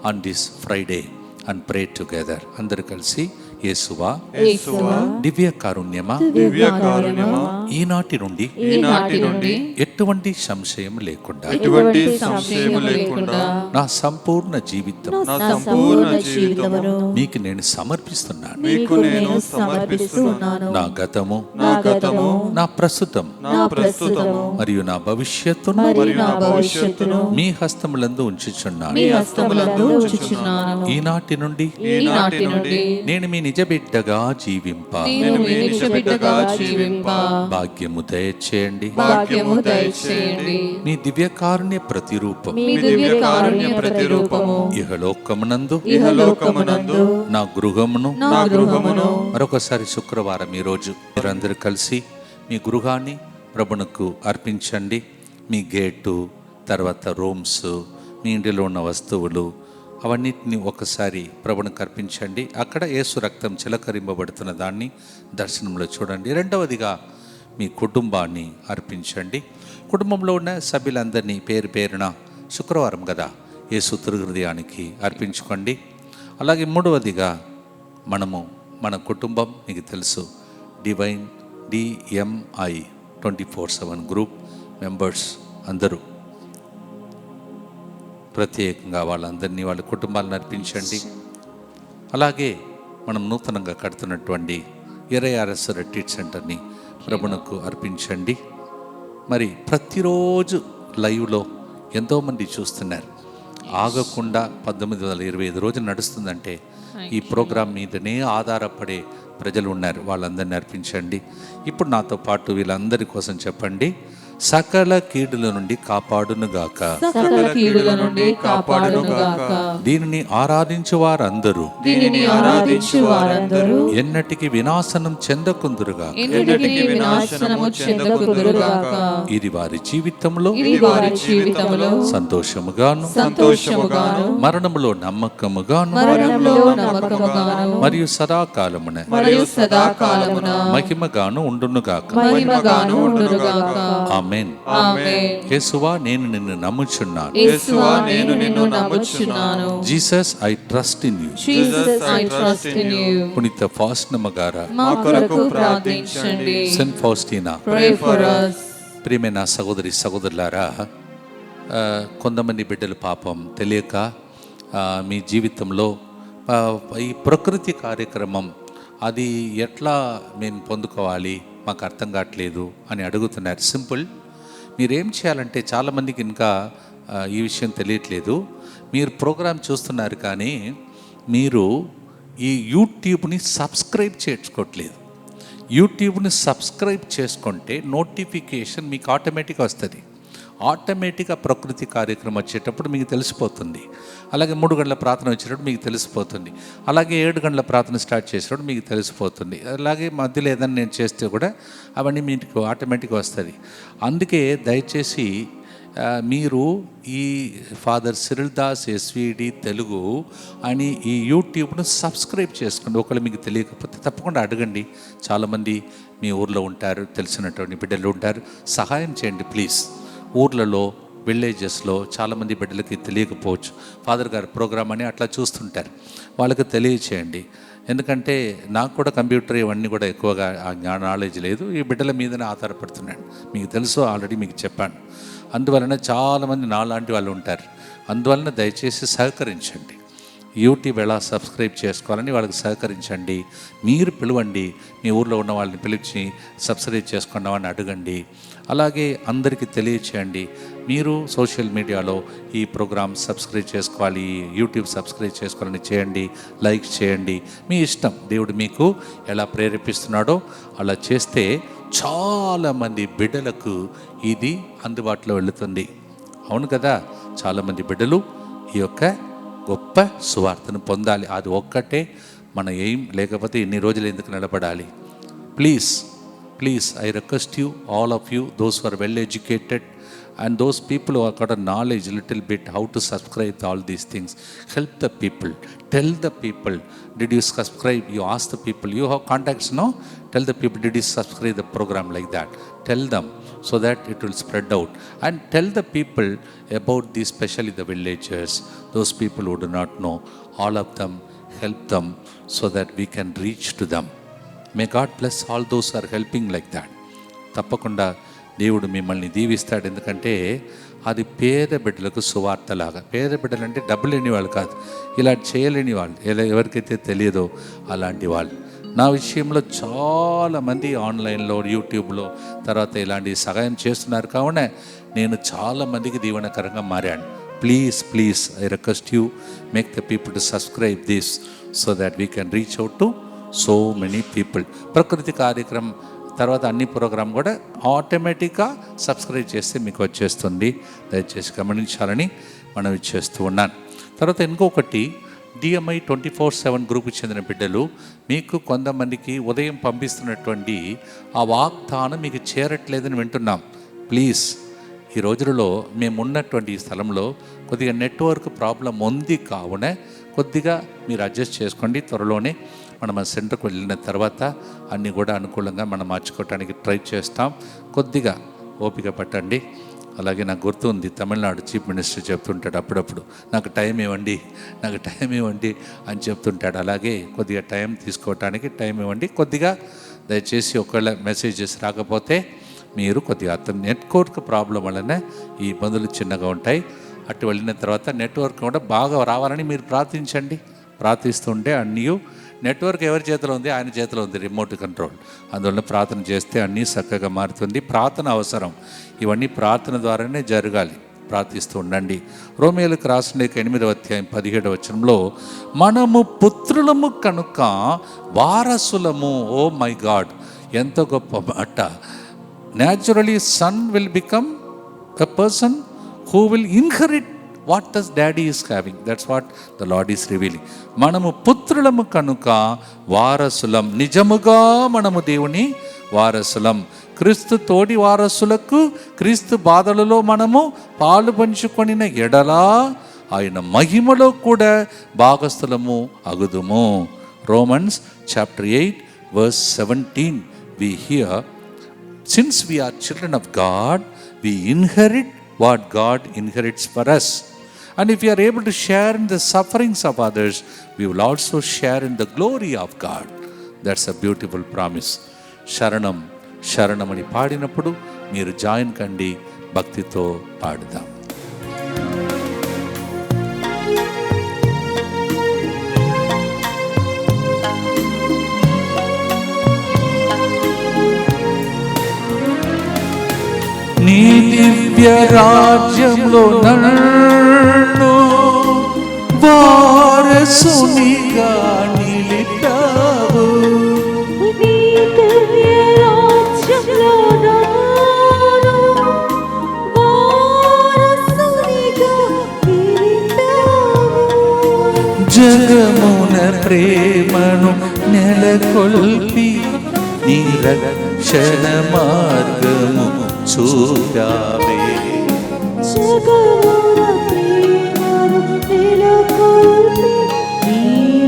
on this Friday and pray together. అందరూ కలిసి యేసువా, యేసువా, దివ్య కారుణ్యమా, దివ్య కారుణ్యమా, ఈనాటి నుండి ఈనాటి నుండి ఎటువంటి సంశయం లేకుండా ఎటువంటి సంశయం లేకుండా నా సంపూర్ణ జీవితం నా సంపూర్ణ జీవితమును మీకు నేను సమర్పిస్తున్నాను. మీకు నేను సమర్పిస్తున్నాను. నా గతము, నా గతము, నా ప్రస్తుతం నా ప్రస్తుతము మరియు నా భవిష్యత్తును మరియు నా భవిష్యత్తును మీ హస్తములందు ఉంచుచున్నాను. మీ హస్తములందు ఉంచుచున్నాను. ఈనాటి నుండి ఈనాటి నుండి నేను మీ నిజ బిడ్డగా జీవింప నేను మీ నిజ బిడ్డగా జీవింప భాగ్యము దయచేయండి. భాగ్యము దయచేయండి. మీ దివ్యకారుణ్య ప్రతిరూపం మీ దివ్య కారుణ్య ప్రతిరూపము ఇహలోకమునందు ఇహలోకమునందు నా గృహమును నా గృహమును మరొకసారి శుక్రవారం ఈరోజు మీరందరూ కలిసి మీ గృహాన్ని ప్రభునకు అర్పించండి. మీ గేటు, తర్వాత రూమ్స్, మీ ఇంటిలో ఉన్న వస్తువులు అవన్నిటిని ఒకసారి ప్రభునికి అర్పించండి. అక్కడ యేసు రక్తం చిలకరింపబడుతున్న దాన్ని దర్శనంలో చూడండి. రెండవదిగా మీ కుటుంబాన్ని అర్పించండి. కుటుంబంలో ఉన్న సభ్యులందరినీ పేరు పేరున శుక్రవారం కదా యేసు తిరుహృదయానికి అర్పించుకోండి. అలాగే మూడవదిగా మన కుటుంబం మీకు తెలుసు, డివైన్ DMI 24/7 గ్రూప్ మెంబర్స్ అందరూ ప్రత్యేకంగా వాళ్ళందరినీ వాళ్ళ కుటుంబాలను అర్పించండి. అలాగే మనం నూతనంగా కడుతున్నటువంటి RIRS రెట్రీట్ సెంటర్ని ప్రభునకు అర్పించండి. మరి ప్రతిరోజు లైవ్లో ఎంతోమంది చూస్తున్నారు. ఆగకుండా 1925 రోజులు నడుస్తుందంటే ఈ ప్రోగ్రాం మీదనే ఆధారపడే ప్రజలు ఉన్నారు. వాళ్ళందరినీ అర్పించండి. ఇప్పుడు నాతో పాటు వీళ్ళందరి కోసం చెప్పండి. సకల కీడుల నుండి కాపాడునుగాక, సకల కీడుల నుండి కాపాడునుగాక. దీనిని ఆరాధించు వారందరూ దీనిని ఆరాధించు వారందరూ ఎన్నటికి వినాశనం చెందకుందురుగా, ఎన్నటికీ వినాశనము చెందకుందురుగాక. ఇది వారి జీవితంలో ఇది వారి జీవితములో సంతోషముగాను సంతోషముగాను మరణములో నమ్మకముగాను మరణంలో నమ్మకముగాను మరియు సదాకాలమున మరియు సదాకాలమున మహిమగాను ఉండునుగాక. మహిమగాను ఉండునుగాక. ఆమేన్. ఆమేన్. యేసువా, నేను నిన్ను నమ్ముచున్నాను. యేసువా, నేను నిన్ను నమ్ముచున్నాను. Jesus, I trust in you. Jesus, I trust in you. పునీత ఫాస్టినమ్మ గారా, మా కొరకు ప్రార్థించండి. Saint Faustina, Pray for us. ప్రియమైన సహోదరులారా, కొంతమంది బిడ్డలు పాపం తెలియక మీ జీవితంలో ఈ ప్రకృతి కార్యక్రమం అది ఎట్లా మేము పొందుకోవాలి, మాకు అర్థం కావట్లేదు అని అడుగుతున్నారు. సింపుల్, మీరేం చేయాలంటే, చాలామందికి ఇంకా ఈ విషయం తెలియట్లేదు. మీరు ప్రోగ్రాం చూస్తున్నారు కానీ మీరు ఈ యూట్యూబ్ని సబ్స్క్రైబ్ చేసుకోవట్లేదు. యూట్యూబ్ని సబ్స్క్రైబ్ చేసుకుంటే నోటిఫికేషన్ మీకు ఆటోమేటిక్గా వస్తుంది. ఆటోమేటిక్గా ప్రకృతి కార్యక్రమం వచ్చేటప్పుడు మీకు తెలిసిపోతుంది. అలాగే 3 గంటల ప్రార్థన వచ్చేటప్పుడు మీకు తెలిసిపోతుంది. అలాగే 7 గంటల ప్రార్థన స్టార్ట్ చేసేటప్పుడు మీకు తెలిసిపోతుంది. అలాగే మధ్యలో ఏదైనా నేను చేస్తే కూడా అవన్నీ మీకు ఆటోమేటిక్గా వస్తుంది. అందుకే దయచేసి మీరు ఈ father Cyril Das SVD Telugu అని ఈ యూట్యూబ్ను సబ్స్క్రైబ్ చేసుకోండి. ఒకవేళ మీకు తెలియకపోతే తప్పకుండా అడగండి. చాలామంది మీ ఊర్లో ఉంటారు, తెలిసినటువంటి బిడ్డలు ఉంటారు, సహాయం చేయండి ప్లీజ్. ఊర్లలో, విలేజెస్లో చాలామంది బిడ్డలకి తెలియకపోవచ్చు. ఫాదర్ గారు ప్రోగ్రామ్ అని అట్లా చూస్తుంటారు, వాళ్ళకి తెలియచేయండి. ఎందుకంటే నాకు కూడా కంప్యూటర్ ఇవన్నీ కూడా ఎక్కువగా నాలెడ్జ్ లేదు. ఈ బిడ్డల మీదనే ఆధారపడుతున్నాను. మీకు తెలుసు, ఆల్రెడీ మీకు చెప్పాను. అందువలన చాలామంది నాలాంటి వాళ్ళు ఉంటారు. అందువలన దయచేసి సహకరించండి. యూట్యూబ్ ఎలా సబ్స్క్రైబ్ చేసుకోవాలని వాళ్ళకి సహకరించండి. మీరు పిలవండి, మీ ఊర్లో ఉన్న వాళ్ళని పిలిచి సబ్స్క్రైబ్ చేసుకున్నామని అడగండి. అలాగే అందరికీ తెలియచేయండి. మీరు సోషల్ మీడియాలో ఈ ప్రోగ్రామ్ సబ్స్క్రైబ్ చేసుకోవాలి, యూట్యూబ్ సబ్స్క్రైబ్ చేసుకోవాలని చేయండి, లైక్ చేయండి. మీ ఇష్టం, దేవుడు మీకు ఎలా ప్రేరేపిస్తున్నాడో అలా చేస్తే చాలామంది బిడ్డలకు ఇది అందుబాటులో వెళుతుంది. అవును కదా, చాలామంది బిడ్డలు ఈ యొక్క గొప్ప సువార్తను పొందాలి. అది ఒక్కటే మన ఎయిమ్. లేకపోతే ఇన్ని రోజులు ఎందుకు నిలబడాలి? Please, I request you, all of you, those who are well educated And those people who have got a knowledge little bit how to subscribe all these things, help the people, tell the people, did you subscribe? You ask the people, you have contacts, no? Tell the people, did you subscribe the program, like that? Tell them so that it will spread out. And tell the people about these, especially the villagers, those people who do not know, all of them, help them so that we can reach to them. May God bless all those who are helping like that. తప్పకుండా దేవుడు మిమ్మల్ని దీవిస్తాడు. ఎందుకంటే అది పేద బిడ్డలకు సువార్తలాగా. పేద బిడ్డలు అంటే డబ్బులు లేని వాళ్ళు కాదు, ఇలా చేయలేని వాళ్ళు, ఎవరికైతే తెలియదో అలాంటి వాళ్ళు. నా విషయంలో చాలామంది ఆన్లైన్లో, యూట్యూబ్లో, తర్వాత ఇలాంటి సహాయం చేస్తున్నారు. కావున నేను చాలామందికి దీవెనకరంగా మారాను. Please I request you, make the people to subscribe this so that we can reach out to so many people. ప్రకృతి కార్యక్రమం తర్వాత అన్ని ప్రోగ్రాం కూడా ఆటోమేటిక్గా సబ్స్క్రైబ్ చేస్తే మీకు వచ్చేస్తుంది. దయచేసి గమనించాలని మనం ఇచ్చేస్తూ ఉన్నాను. తర్వాత ఇంకొకటి, DMI 24/7 గ్రూప్కి చెందిన బిడ్డలు, మీకు కొంతమందికి ఉదయం పంపిస్తున్నటువంటి ఆ వాగ్దానం మీకు చేరట్లేదని వింటున్నాం. ప్లీజ్, ఈ రోజులలో మేము ఉన్నటువంటి ఈ స్థలంలో కొద్దిగా నెట్వర్క్ ప్రాబ్లం ఉంది. కావున కొద్దిగా మీరు అడ్జస్ట్ చేసుకోండి. త్వరలోనే మనం ఆ సెంటర్కి వెళ్ళిన తర్వాత అన్నీ కూడా అనుకూలంగా మనం మార్చుకోవటానికి ట్రై చేస్తాం. కొద్దిగా ఓపిక పట్టండి. అలాగే నాకు గుర్తుంది, తమిళనాడు చీఫ్ మినిస్టర్ చెప్తుంటాడు అప్పుడప్పుడు, నాకు టైం ఇవ్వండి అని చెప్తుంటాడు. అలాగే కొద్దిగా టైం తీసుకోవటానికి టైం ఇవ్వండి. కొద్దిగా దయచేసి ఒకవేళ మెసేజెస్ రాకపోతే మీరు కొద్దిగా అర్థం, నెట్వర్క్ ప్రాబ్లం వల్లనే ఈ ఇబ్బందులు చిన్నగా ఉంటాయి. అటు వెళ్ళిన తర్వాత నెట్వర్క్ కూడా బాగా రావాలని మీరు ప్రార్థించండి. ప్రార్థిస్తుంటే అన్నీ, నెట్వర్క్ ఎవరి చేతిలో ఉంది? ఆయన చేతిలో ఉంది, రిమోట్ కంట్రోల్. అందువల్ల ప్రార్థన చేస్తే అన్నీ చక్కగా మారుతుంది. ప్రార్థన అవసరం. ఇవన్నీ ప్రార్థన ద్వారానే జరగాలి. ప్రార్థిస్తూ ఉండండి. రోమేయులకు రాసిన 8వ అధ్యాయం 17వ వచనంలో, మనము పుత్రులము కనుక వారసులము. ఓ మై గాడ్, ఎంతో గొప్ప మాట. Naturally son will become a person who will inherit what does daddy is having. That's what the Lord is revealing. మనము పుత్రులము కనుక వారసులం. నిజముగా మనము దేవుని వారసులం. క్రీస్తు తోడి వారసులకు క్రీస్తు బాధలలో మనము పాలు పంచుకొనిన ఎడలా ఆయన మహిమలో కూడా భాగస్థులము అగుదుము. Romans chapter 8 verse 17 we hear, since we are children of God, we inherit what God inherits for us. And if we are able to share in the sufferings of others, we will also share in the glory of God. That's a beautiful promise. శరణం శరణం అని పాడినప్పుడు మీరు జాయిన్ కండి, భక్తితో పాడుదాం. నీ దివ్య రాజ్యంలో నన్ను వారసునిగా నిలిపావు. నీ దివ్య రాజ్యంలో నన్ను వారసునిగా నిలిపావు. జగమున ప్రేమను నెలకొల్పి నీ రక్షణ మార్గము చూపావే. జగమున ప్రేమను నెలకొల్పి నీ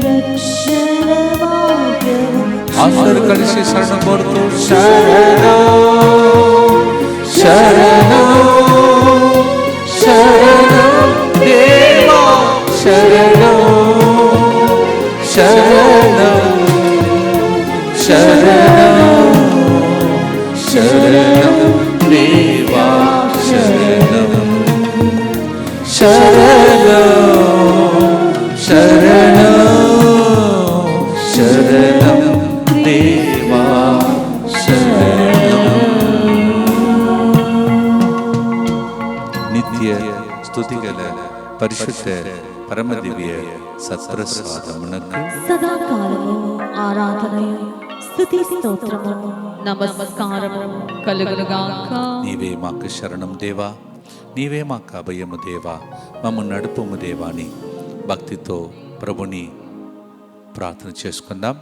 రక్షణ మార్గము. అందరూ కలిసి శరణం కోరుతూ, శరణం శరణం శరణం దేవా, శరణం శరణం శరణం శరణం దేవా, శరణం శరణం శరణం శరణం దేవా, శరణం. నిత్య స్తుతిగల పరిశుద్ధ పరమ దివ్య సత్ప్రసాదమునకు సదాకాలము ఆరాధనయు స్తుతి స్తోత్రము నమస్కారము కలుగునుగాక. నీవే మాకు శరణం దేవా, నీవే మాకు అభయము దేవా, మమ్మ నడుపుము దేవాని భక్తితో ప్రభుని ప్రార్థన చేసుకుందాం.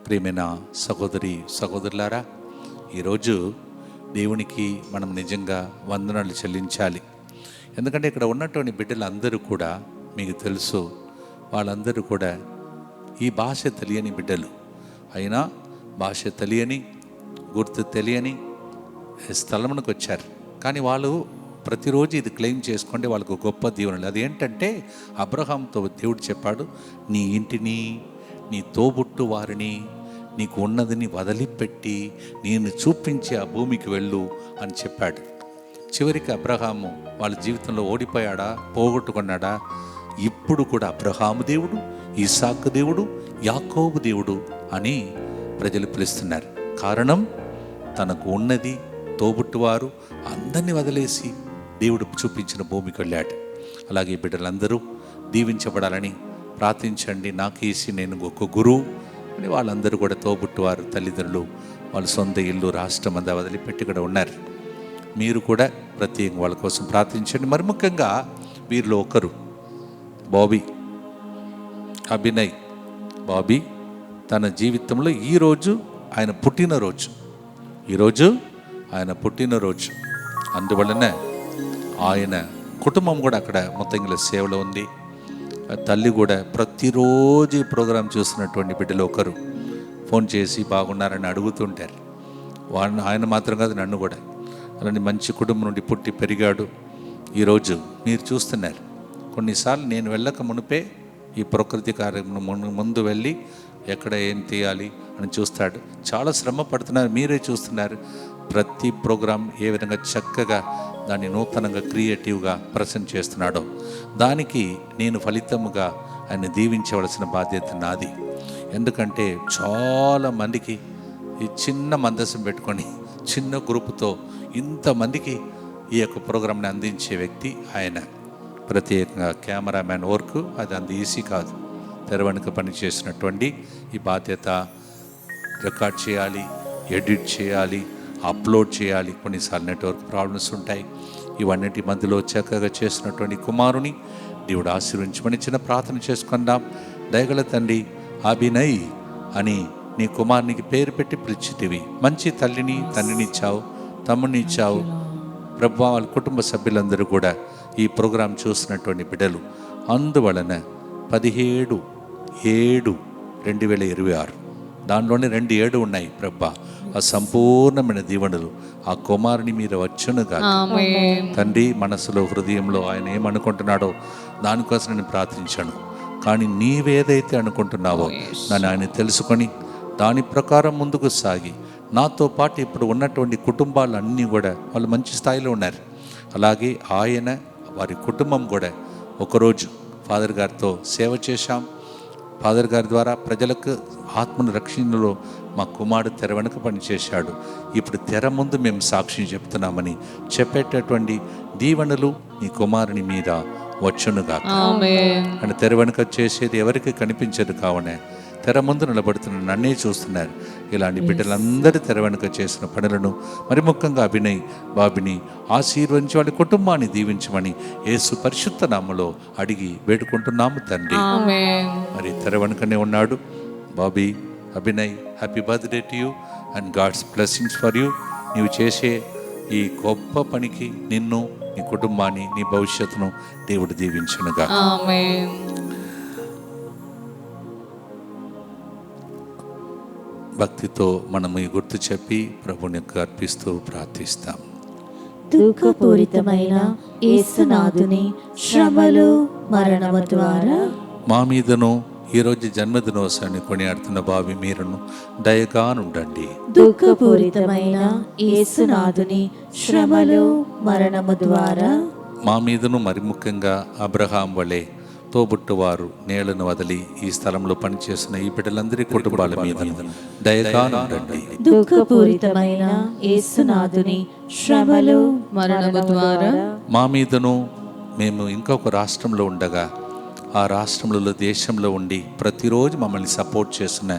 ప్రియమైన సహోదరి సహోదరులారా, ఈరోజు దేవునికి మనం నిజంగా వందనాలు చెల్లించాలి. ఎందుకంటే ఇక్కడ ఉన్నటువంటి బిడ్డలందరూ కూడా మీకు తెలుసు, వాళ్ళందరూ కూడా ఈ భాష తెలియని బిడ్డలు అయినా భాష తెలియని, గుర్తు తెలియని స్థలమునకు వచ్చారు. కానీ వాళ్ళు ప్రతిరోజు ఇది క్లెయిమ్ చేసుకుంటే వాళ్ళకు గొప్ప దీవెనలు. అది ఏంటంటే అబ్రహాంతో దేవుడు చెప్పాడు, నీ ఇంటిని, నీ తోబుట్టు వారిని, నీకు ఉన్నదిని వదిలిపెట్టి నేను చూపించే ఆ భూమికి వెళ్ళు అని చెప్పాడు. చివరికి అబ్రహాము వాళ్ళ జీవితంలో ఓడిపోయాడా, పోగొట్టుకున్నాడా? ఇప్పుడు కూడా అబ్రహాము దేవుడు, ఇస్సాకు దేవుడు, యాకోబు దేవుడు అని ప్రజలు పిలుస్తున్నారు. కారణం తనకు ఉన్నది, తోబుట్టువారు అందరినీ వదిలేసి దేవుడు చూపించిన భూమికి వెళ్ళాడు. అలాగే బిడ్డలందరూ దీవించబడాలని ప్రార్థించండి. నాకేసి నేను ఒక గురువు అని వాళ్ళందరూ కూడా తోబుట్టువారు, తల్లిదండ్రులు, వాళ్ళ సొంత ఇల్లు, రాష్ట్రం అంతా వదిలిపెట్టి ఇక్కడ ఉన్నారు. మీరు కూడా ప్రత్యేకంగా వాళ్ళ కోసం ప్రార్థించండి. మరి ముఖ్యంగా వీరిలో ఒకరు బాబీ, అభినయ్. బాబీ తన జీవితంలో ఈరోజు ఆయన పుట్టినరోజు, ఈరోజు ఆయన పుట్టినరోజు. అందువలన ఆయన కుటుంబం కూడా అక్కడ మొత్తంగా సేవలో ఉంది. తల్లి కూడా ప్రతిరోజు ఈ ప్రోగ్రాం చూస్తున్నటువంటి బిడ్డలు ఒకరు ఫోన్ చేసి బాగున్నారని అడుగుతుంటారు. ఆయన మాత్రం కాదు, నన్ను కూడా. అలాంటి మంచి కుటుంబం నుండి పుట్టి పెరిగాడు. ఈరోజు మీరు చూస్తున్నారు. కొన్నిసార్లు నేను వెళ్ళక మునిపే ఈ ప్రకృతి కార్యక్రమం ముందు వెళ్ళి ఎక్కడ ఏం తీయాలి అని చూస్తాడు. చాలా శ్రమ పడుతున్నారు, మీరే చూస్తున్నారు. ప్రతి ప్రోగ్రాం ఏ విధంగా చక్కగా దాన్ని నూతనంగా క్రియేటివ్గా ప్రజెంట్ చేస్తున్నాడో దానికి నేను ఫలితముగా ఆయన దీవించవలసిన బాధ్యత నాది. ఎందుకంటే చాలామందికి ఈ చిన్న మందసం పెట్టుకొని చిన్న గ్రూపుతో ఇంతమందికి ఈ యొక్క ప్రోగ్రాంని అందించే వ్యక్తి ఆయన. ప్రత్యేకంగా కెమెరామ్యాన్ వర్క్ అది అంత ఈజీ కాదు. తెరవెనుక పని చేసినటువంటి ఈ బాధ్యత రికార్డ్ చేయాలి, ఎడిట్ చేయాలి, అప్లోడ్ చేయాలి. కొన్నిసార్లు నెట్వర్క్ ప్రాబ్లమ్స్ ఉంటాయి. ఇవన్నిటి మధ్యలో చక్కగా చేసినటువంటి కుమారుని దేవుడు ఆశీర్వించమని చిన్న ప్రార్థన చేసుకుందాం. దయగల తండ్రి, అభినయ్ అని నీ కుమారునికి పేరు పెట్టి పిలిచితివి. మంచి తల్లిని, తండ్రిని ఇచ్చావు, తమ్ముడిని ఇచ్చావు ప్రభువా. వాళ్ళ కుటుంబ సభ్యులందరూ కూడా ఈ ప్రోగ్రాం చూసినటువంటి బిడ్డలు. అందువలన 17/7/2026 దానిలోనే 2/7 ఉన్నాయి ప్రభా. ఆ సంపూర్ణమైన దీవెనలు ఆ కుమారుని మీద వచ్చునుగా తండ్రి. మనసులో, హృదయంలో ఆయన ఏమనుకుంటున్నాడో దానికోసం నేను ప్రార్థించాను. కానీ నీవేదైతే అనుకుంటున్నావో దాన్ని ఆయన తెలుసుకొని దాని ప్రకారం ముందుకు సాగి నాతో పాటు ఇప్పుడు ఉన్నటువంటి కుటుంబాలన్నీ కూడా వాళ్ళు మంచి స్థాయిలో ఉన్నారు. అలాగే ఆయన వారి కుటుంబం కూడా ఒకరోజు ఫాదర్ గారితో సేవ చేశాం. ఫాదర్ గారి ద్వారా ప్రజలకు ఆత్మను రక్షణలో మా కుమారుడు తెర వెనుక పనిచేశాడు. ఇప్పుడు తెర ముందు మేము సాక్ష్యం చెప్తున్నామని చెప్పేటటువంటి దీవెనలు నీ కుమారుని మీద వచ్చునుగా. అంటే తెర వెనుక చేసేది ఎవరికి కనిపించదు కావనే తెర ముందు నిలబడుతున్న నన్నే చూస్తున్నారు. ఇలాంటి బిడ్డలందరూ తెర వెనుక చేసిన పనులను మరి ముఖ్యంగా అభినయ్ బాబిని ఆశీర్వదించి వాళ్ళ కుటుంబాన్ని దీవించమని యేసు పరిశుద్ధ నామములో అడిగి వేడుకుంటున్నాము తండ్రి. మరి తెర వెనుకనే ఉన్నాడు Bobby, Abhinay. Happy birthday to you and God's blessings for you. నీవు చేసే ఈ గొప్ప పనికి నిన్ను, నీ కుటుంబాన్ని, నీ భవిష్యత్తును దేవుడు దీవించునుగా. భక్తితో మనము ఈ గుర్తు చెప్పి ప్రభుని అర్పిస్తూ ప్రార్థిస్తాం. దుఃఖపూరితమైన యేసునాథుని శ్రమలు, మరణము ద్వారా మా మీదను ఈరోజు జన్మదినోత్సవాన్ని కొనియాడుతున్న బావి మీరును దయగా నుండండి. దుఃఖపూరితమైన యేసునాథుని శ్రమలు, మరణము ద్వారా మా మీదను మరి ముఖ్యంగా అబ్రహాం వలె తోబుట్టువారు నేలను వదిలి ఈ స్థలంలో పనిచేసిన ఈ బిడ్డలందరి కుటుంబాల మీద దయగా నుండండి. దుఃఖపూరితమైన యేసునాథుని శ్రమలు, మరణము ద్వారా మా మీదను మేము ఇంకొక రాష్ట్రంలో ఉండగా ఆ రాష్ట్రంలో, దేశంలో ఉండి ప్రతిరోజు మమ్మల్ని సపోర్ట్ చేసిన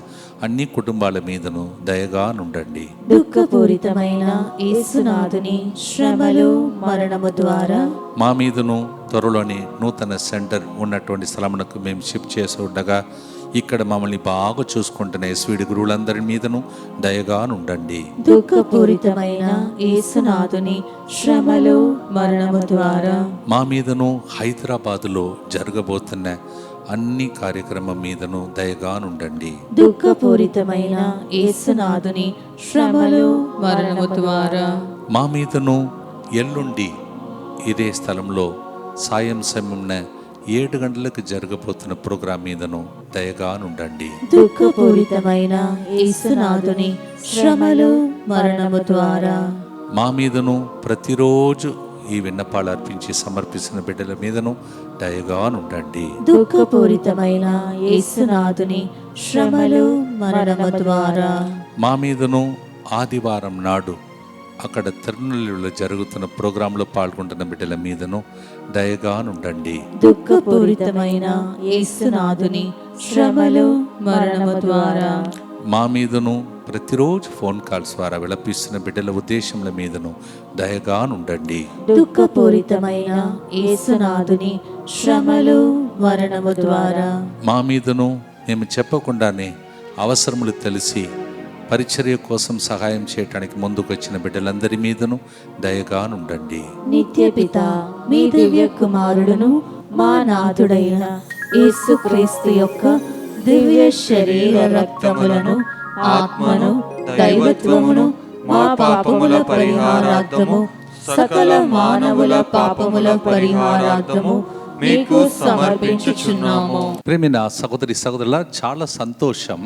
అన్ని కుటుంబాల మీదను దయగా నుండండి. దుఃఖపూరితమైన యేసునాథుని శ్రమలు, మరణము ద్వారా మా మీదను త్వరలోని నూతన సెంటర్ ఉన్నటువంటి స్థలమునకు మేము షిఫ్ట్ చేసి ఉండగా ఇక్కడ మమ్మల్ని బాగా చూసుకుంటున్న ఎస్వీడి గురువులందరి మీదను దయగా ఉండండి. దుఃఖపూరితమైన యేసునాథుని శ్రమలు మరణము ద్వారా మా మీదను హైదరాబాదులో జరగబోతున్న అన్ని కార్యక్రమం మీదను దయగా ఉండండి. దుఃఖపూరితమైన యేసునాథుని శ్రమలు మరణము ద్వారా మా మీదను ఎల్లుండి ఇదే స్థలంలో సాయం సమయంన 7 గంటలకు జరగబోతున్న ప్రోగ్రాం మీదను దయగా ఉండండి. దుఃఖపూరితమైన యేసునాథుని శ్రమలు మరణము ద్వారా మా మీదను ప్రతిరోజు ఈ విన్నపాలు అర్పించి సమర్పిస్తున్న బిడ్డల మీదను దయగా ఉండండి. దుఃఖపూరితమైన యేసునాథుని శ్రమలు మరణము ద్వారా మా మీదను ఆదివారం నాడు అక్కడ తిరునెల్వేలిలో జరుగుతున్న ప్రోగ్రాంలో పాల్గొంటున్న బిడ్డల మీదను దయగా ఉండండి. దుఃఖపూరితమైన యేసునాథుని శ్రమలు మరణము ద్వారా మా మీదను ప్రతిరోజు ఫోన్ కాల్స్ ద్వారా విలపిస్తున్న బిడ్డల ఉద్దేశముల మీదను దయగా ఉండండి. దుఃఖపూరితమైన యేసునాథుని శ్రమలు మరణము ద్వారా మా మీదను మేము చెప్పకుండానే అవసరములు తెలిసి పరిచర్య కోసం సహాయం చేయటానికి ముందుకు వచ్చిన బిడ్డలందరి మీదను దయగా ఉండండి. నిత్యపిత మీ దివ్య కుమారుడును మా నాథుడైన యేసుక్రీస్తు యొక్క దివ్య శరీర రక్తములను ఆత్మను దైవత్వమును మా పాపముల పరిహారార్థము సకల మానవుల పాపముల పరిహారార్థము మీకు సమర్పించుచున్నాము. ప్రేమిన సహోదరి సహోదరుల, చాలా సంతోషం.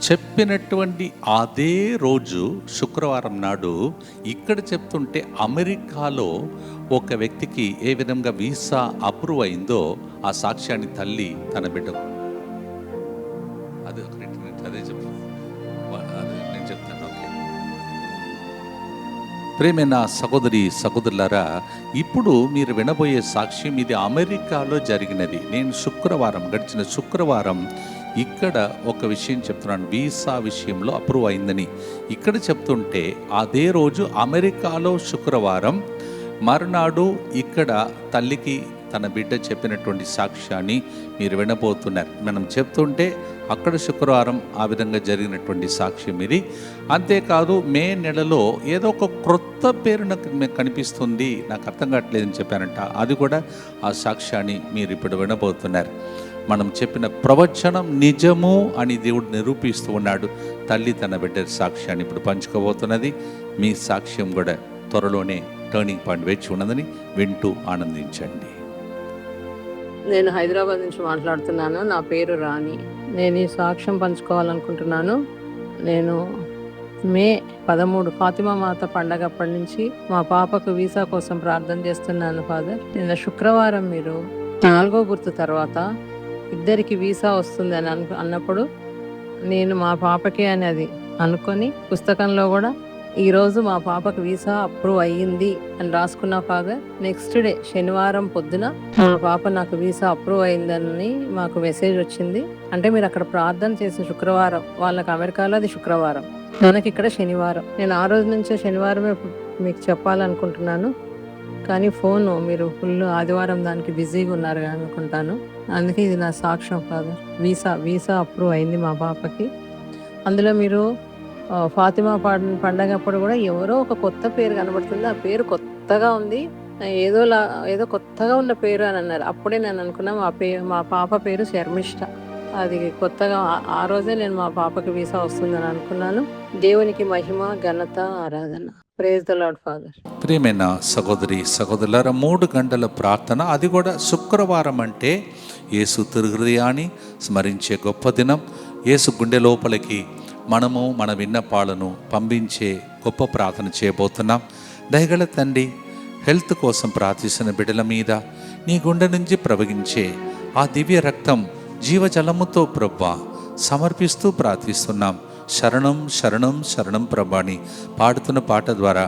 చెప్పినటువంటి అదే రోజు శుక్రవారం నాడు ఇక్కడ చెప్తుంటే అమెరికాలో ఒక వ్యక్తికి ఏ విధంగా వీసా అప్రూవ్ అయిందో ఆ సాక్ష్యాన్ని తల్లి తన బిడ్డకు అదే చెప్పు నేను చెప్తాను. ఓకే ప్రేమైన సహోదరి సహోదరులారా, ఇప్పుడు మీరు వినబోయే సాక్ష్యం ఇది అమెరికాలో జరిగినది. నేను గడిచిన శుక్రవారం ఇక్కడ ఒక విషయం చెప్తున్నాను. వీసా విషయంలో అప్రూవ్ అయిందని ఇక్కడ చెప్తుంటే అదే రోజు అమెరికాలో శుక్రవారం మరునాడు ఇక్కడ తల్లికి తన బిడ్డ చెప్పినటువంటి సాక్ష్యాన్ని మీరు వినబోతున్నారు. మనం చెప్తుంటే అక్కడ శుక్రవారం ఆ విధంగా జరిగినటువంటి సాక్ష్యం ఇది. అంతేకాదు మే నెలలో ఏదో ఒక క్రొత్త పేరు నాకు కనిపిస్తుంది, నాకు అర్థం కావట్లేదని చెప్పానంట. అది కూడా ఆ సాక్ష్యాన్ని మీరు ఇప్పుడు వినబోతున్నారు. మనం చెప్పిన ప్రవచనం నిజము అని దేవుడు నిరూపిస్తూ ఉన్నాడు. తల్లి తన బిడ్డ సాక్ష్యాన్ని ఇప్పుడు పంచుకోబోతున్నది. మీ సాక్ష్యం కూడా త్వరలోనే టర్నింగ్ పాయింట్ వేచి ఉన్నదని వింటూ ఆనందించండి. నేను హైదరాబాద్ నుంచి మాట్లాడుతున్నాను. నా పేరు రాణి. నేను ఈ సాక్ష్యం పంచుకోవాలనుకుంటున్నాను. నేను మే 13 ఫాతిమా మాత పండగప్పటి నుంచి మా పాపకు వీసా కోసం ప్రార్థన చేస్తున్నాను ఫాదర్. నిన్న శుక్రవారం మీరు 4వ గుర్తు తర్వాత ఇద్దరికి వీసా వస్తుంది అని అన్నప్పుడు నేను మా పాపకి అని అది అనుకొని పుస్తకంలో కూడా ఈరోజు మా పాపకు వీసా అప్రూవ్ అయ్యింది అని రాసుకున్నా ఫాదర్. నెక్స్ట్ డే శనివారం పొద్దున మా పాప నాకు వీసా అప్రూవ్ అయిందని మాకు మెసేజ్ వచ్చింది. అంటే మీరు అక్కడ ప్రార్థన చేసిన శుక్రవారం, వాళ్ళకి అమెరికాలో అది శుక్రవారం, మనకి ఇక్కడ శనివారం. నేను ఆ రోజు నుంచే శనివారమే మీకు చెప్పాలనుకుంటున్నాను, కానీ ఫోన్ మీరు ఫుల్ ఆదివారం దానికి బిజీగా ఉన్నారు అనుకుంటాను. అందుకే ఇది నా సాక్ష్యం ఫాదర్. వీసా అప్రూవ్ అయింది మా పాపకి. అందులో మీరు ఫాతిమా పండగ అప్పుడు కూడా ఎవరో ఒక కొత్త పేరు కనబడుతుంది. ఆ పేరు కొత్తగా ఉంది, ఏదో కొత్తగా ఉన్న పేరు అని అన్నారు. అప్పుడే నేను అనుకున్నా మా పాప పేరు శర్మిష్ట. అది కొత్తగా ఆ రోజే నేను మా పాపకి వీసా వస్తుందని అనుకున్నాను. దేవునికి మహిమ, ఘనత, ఆరాధన. Praise the lord father. ప్రియమైన సహోదరి సహోదరులారా, 3 గంటల ప్రార్థన, అది కూడా శుక్రవారం అంటే యేసు తిరుహృదయాన్ని స్మరించే గొప్ప దినం. యేసు గుండె లోపలికి మనము మన విన్నపాలను పంపించే గొప్ప ప్రార్థన చేయబోతున్నాం. దయగల తండ్రి, హెల్త్ కోసం ప్రార్థిస్తున్న బిడ్డల మీద నీ గుండె నుంచి ప్రవహించే ఆ దివ్య రక్తం జీవజలముతో ప్రభా సమర్పిస్తూ ప్రార్థిస్తున్నాం. శరణం శరణం శరణం ప్రభాని పాడుతున్న పాట ద్వారా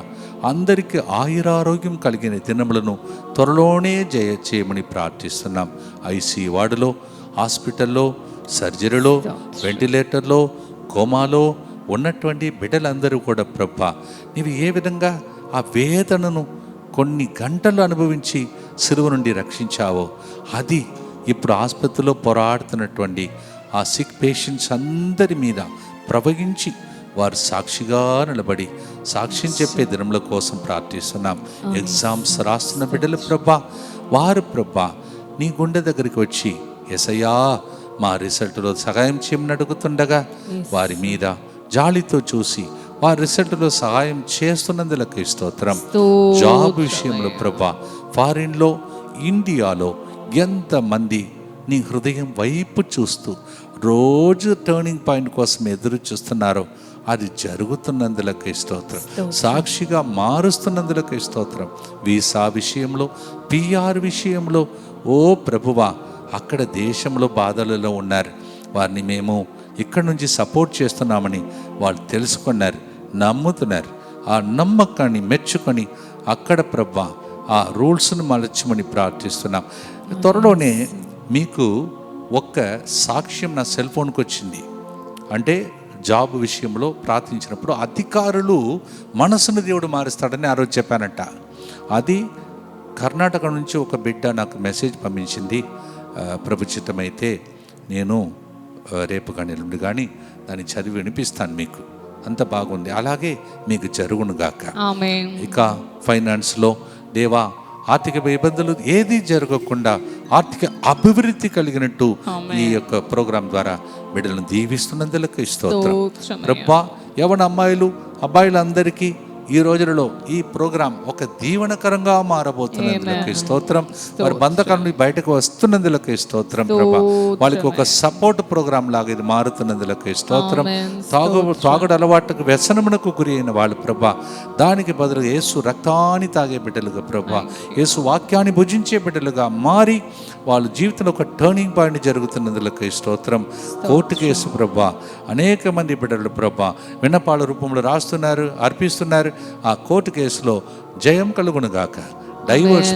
అందరికీ ఆయురారోగ్యం కలిగిన దినములను త్వరలోనే చేయమని ప్రార్థిస్తున్నాం. ఐసీ వార్డులో, హాస్పిటల్లో, సర్జరీలో, వెంటిలేటర్లో, కోమాలో ఉన్నటువంటి బిడ్డలందరూ కూడా ప్రభా నీవు ఏ విధంగా ఆ వేదనను కొన్ని గంటలు అనుభవించి సిలువ నుండి రక్షించావో అది ఇప్పుడు ఆసుపత్రిలో పోరాడుతున్నటువంటి ఆ సిక్ పేషెంట్స్ అందరి మీద ప్రవహించి వారు సాక్షిగా నిలబడి సాక్ష్యం చెప్పే దినముల కోసం ప్రార్థిస్తున్నాం. ఎగ్జామ్స్ రాస్తున్న బిడ్డలు ప్రభా, వారు ప్రభా నీ గుండె దగ్గరికి వచ్చి యేసయ్యా మా రిజల్ట్లో సహాయం చేయమని అడుగుతుండగా వారి మీద జాలితో చూసి వారి రిజల్ట్లో సహాయం చేస్తున్నందులకి స్తోత్రం. జాబ్ విషయంలో ప్రభా, ఫారిన్లో, ఇండియాలో ఎంతమంది నీ హృదయం వైపు చూస్తూ రోజు టర్నింగ్ పాయింట్ కోసం ఎదురు చూస్తున్నారో అది జరుగుతున్నందులకి స్తోత్రం. సాక్షిగా మారుస్తున్నందులకి స్తోత్రం. వీసా విషయంలో, PR విషయంలో ఓ ప్రభువా, అక్కడ దేశంలో బాధలలో ఉన్నారు, వారిని మేము ఇక్కడ నుంచి సపోర్ట్ చేస్తున్నామని వాళ్ళు తెలుసుకున్నారు, నమ్ముతున్నారు. ఆ నమ్మకాన్ని మెచ్చుకొని అక్కడ ప్రభా ఆ రూల్స్ను మలచమని ప్రార్థిస్తున్నాం. త్వరలోనే మీకు ఒక్క సాక్ష్యం నా సెల్ ఫోన్కి వచ్చింది. అంటే జాబ్ విషయంలో ప్రార్థించినప్పుడు అధికారులు మనసును దేవుడు మారుస్తాడని ఆ రోజు చెప్పానంట. అది కర్ణాటక నుంచి ఒక బిడ్డ నాకు మెసేజ్ పంపించింది. ప్రభుచితమైతే నేను రేపు కానీ ఎల్లుండి కానీ దాన్ని చదివి వినిపిస్తాను మీకు. అంత బాగుంది. అలాగే మీకు జరుగునుగాక. ఇక ఫైనాన్స్లో దేవా ఆర్థిక ఇబ్బందులు ఏది జరగకుండా ఆర్థిక అభివృద్ధి కలిగినట్టు ఈ యొక్క ప్రోగ్రాం ద్వారా బిడ్డలను దీవిస్తున్నందులకు స్తోత్రం. ప్రభా, యవన అమ్మాయిలు అబ్బాయిలందరికీ ఈ రోజులలో ఈ ప్రోగ్రాం ఒక దీవెనకరంగా మారబోతున్నందులకు స్తోత్రం. వారి బంధకాల నుండి బయటకు వస్తున్నందులకు స్తోత్రం ప్రభా. వాళ్ళకి ఒక సపోర్ట్ ప్రోగ్రాం లాగా ఇది మారుతున్నందులకు స్తోత్రం. తాగుడు అలవాటుకు వ్యసనమునకు గురి అయిన వాళ్ళు ప్రభా, దానికి బదులు యేసు రక్తాన్ని తాగే బిడ్డలుగా ప్రభా, యేసు వాక్యాన్ని భుజించే బిడ్డలుగా మారి వాళ్ళ జీవితంలో ఒక టర్నింగ్ పాయింట్ జరుగుతున్నందులకు స్తోత్రం. కోర్టు కేసు ప్రభా, అనేక మంది బిడ్డలు ప్రభా విన్నపాల రూపంలో రాస్తున్నారు, అర్పిస్తున్నారు. ఆ కోర్టు కేసులో జయం కలుగునుగాక. డైవర్స్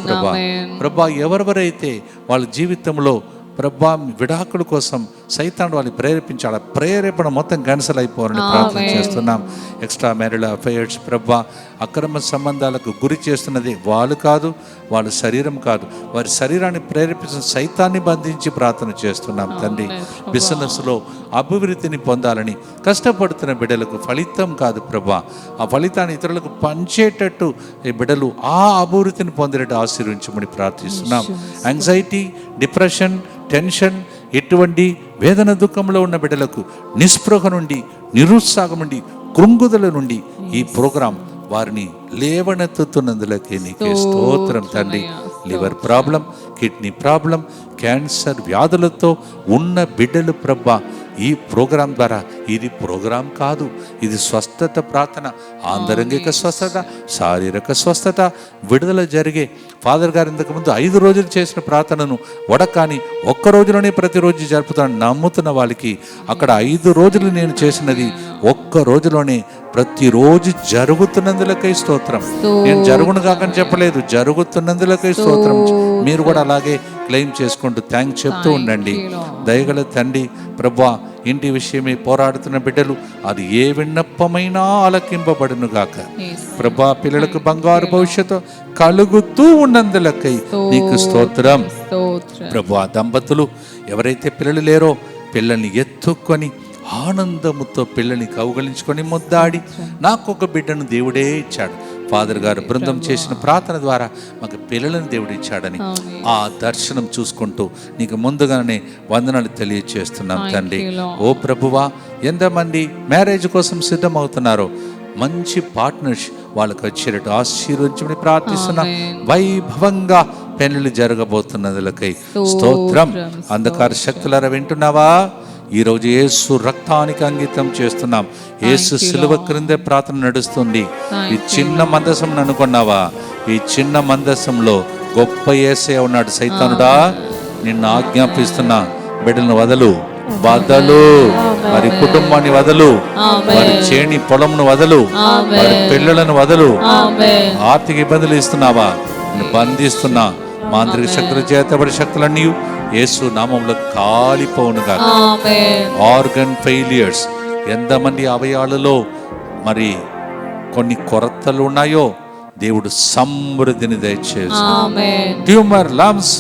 ప్రభా ఎవరెవరైతే వాళ్ళ జీవితంలో ప్రభా విడాకుల కోసం సైతాను వాళ్ళని ప్రేరేపించాలి, ప్రేరేపణ మొత్తం క్యాన్సల్ అయిపోవాలని ప్రార్థన చేస్తున్నాం. ఎక్స్ట్రా మ్యారిటల్ అఫైర్స్ ప్రభా, అక్రమ సంబంధాలకు గురి చేస్తున్నది వాళ్ళు కాదు, వాళ్ళ శరీరం కాదు, వారి శరీరాన్ని ప్రేరేపిస్తున్న సైతాన్ని బంధించి ప్రార్థన చేస్తున్నాం తండ్రి. బిజినెస్లో అభివృద్ధిని పొందాలని కష్టపడుతున్న బిడ్డలకు ఫలితం కాదు ప్రభా, ఆ ఫలితాన్ని ఇతరులకు పంచేటట్టు ఈ బిడ్డలు ఆ అభివృద్ధిని పొందేటట్టు ఆశీర్వించమని ప్రార్థిస్తున్నాం. యాంగ్జైటీ, డిప్రెషన్, టెన్షన్, ఎటువంటి వేదన దుఃఖంలో ఉన్న బిడ్డలకు నిస్పృహ నుండి, నిరుత్సాహం నుండి, కృంగుదల నుండి ఈ ప్రోగ్రాం వారిని లేవనెత్తుతున్నందులకే నీకే స్తోత్రం తండ్రి. Liver problem, kidney problem, cancer వ్యాధులతో ఉన్న బిడ్డలు ప్రభా, ఈ ప్రోగ్రాం ద్వారా, ఇది ప్రోగ్రాం కాదు, ఇది స్వస్థత ప్రార్థన, ఆంతరంగిక స్వస్థత, శారీరక స్వస్థత, విడుదల జరిగే. ఫాదర్ గారు ఇంతకుముందు 5 రోజులు చేసిన ప్రార్థనను వడకాని ఒక్క రోజులోనే ప్రతిరోజు జరుపుతాను నమ్ముతున్న వాళ్ళకి అక్కడ 5 రోజులు నేను చేసినది ఒక్క రోజులోనే ప్రతిరోజు జరుగుతున్నందులకై స్తోత్రం. నేను జరుగును కాకని చెప్పలేదు, జరుగుతున్నందులకై స్తోత్రం. మీరు కూడా అలాగే క్లెయిమ్ చేసుకుంటూ థ్యాంక్స్ చెప్తూ ఉండండి. దయగల తండ్రి ప్రభా, ఇంటి విషయమై పోరాడుతున్న బిడ్డలు అది ఏ విన్నపమైనా ఆలకింపబడును గాక ప్రభా. పిల్లలకు బంగారు భవిష్యత్తు కలుగుతూ ఉన్నందులకై నీకు స్తోత్రం ప్రభా. దంపతులు ఎవరైతే పిల్లలు లేరో పిల్లల్ని ఎత్తుకొని ఆనందముతో పిల్లల్ని కౌగలించుకొని ముద్దాడి నాకు ఒక బిడ్డను దేవుడే ఇచ్చాడు. ఫాదర్ గారు బృందం చేసిన ప్రార్థన ద్వారా మాకు పిల్లలను దేవుడు ఇచ్చాడని ఆ దర్శనం చూసుకుంటూ నీకు ముందుగానే వందనాలు తెలియజేస్తున్నాం తండ్రి. ఓ ప్రభువా, ఎంతమంది మ్యారేజ్ కోసం సిద్ధమవుతున్నారో మంచి పార్ట్నర్స్ వాళ్ళకి వచ్చేటట్టు ఆశీర్వదించమని ప్రార్థిస్తున్నా. వైభవంగా పెళ్లి జరగబోతున్నదులకై స్తోత్రం. అంధకార శక్తులారా వింటున్నావా? ఈరోజు యేసు రక్తానికి అంకితం చేస్తున్నాం. యేసు సిలువ క్రిందే ప్రార్థన నడుస్తుంది. ఈ చిన్న మందసం అనుకున్నావా? ఈ చిన్న మందసంలో గొప్ప యేసే ఉన్నాడు. సైతానుడా, నిన్ను ఆజ్ఞాపిస్తున్నా, బిడ్డలను వదలు, వారి కుటుంబాన్ని వదలు, వారి చేని పొలంను వదలు, వారి పిల్లలను వదలు. ఆర్థిక ఇబ్బందులు ఇస్తున్నావా? నేను బంధిస్తున్నా. మాంత్రిక శక్తుల చేతబడి శక్తులన్నీ యేసు నామంలో కాలిపోనుగా. ఆర్గన్ ఫెయిలియర్స్, ఎంతమంది అవయవాలలో మరి కొన్ని కొరతలు ఉన్నాయో దేవుడు సమృద్ధిని దయచేసి. ట్యూమర్, లంప్స్,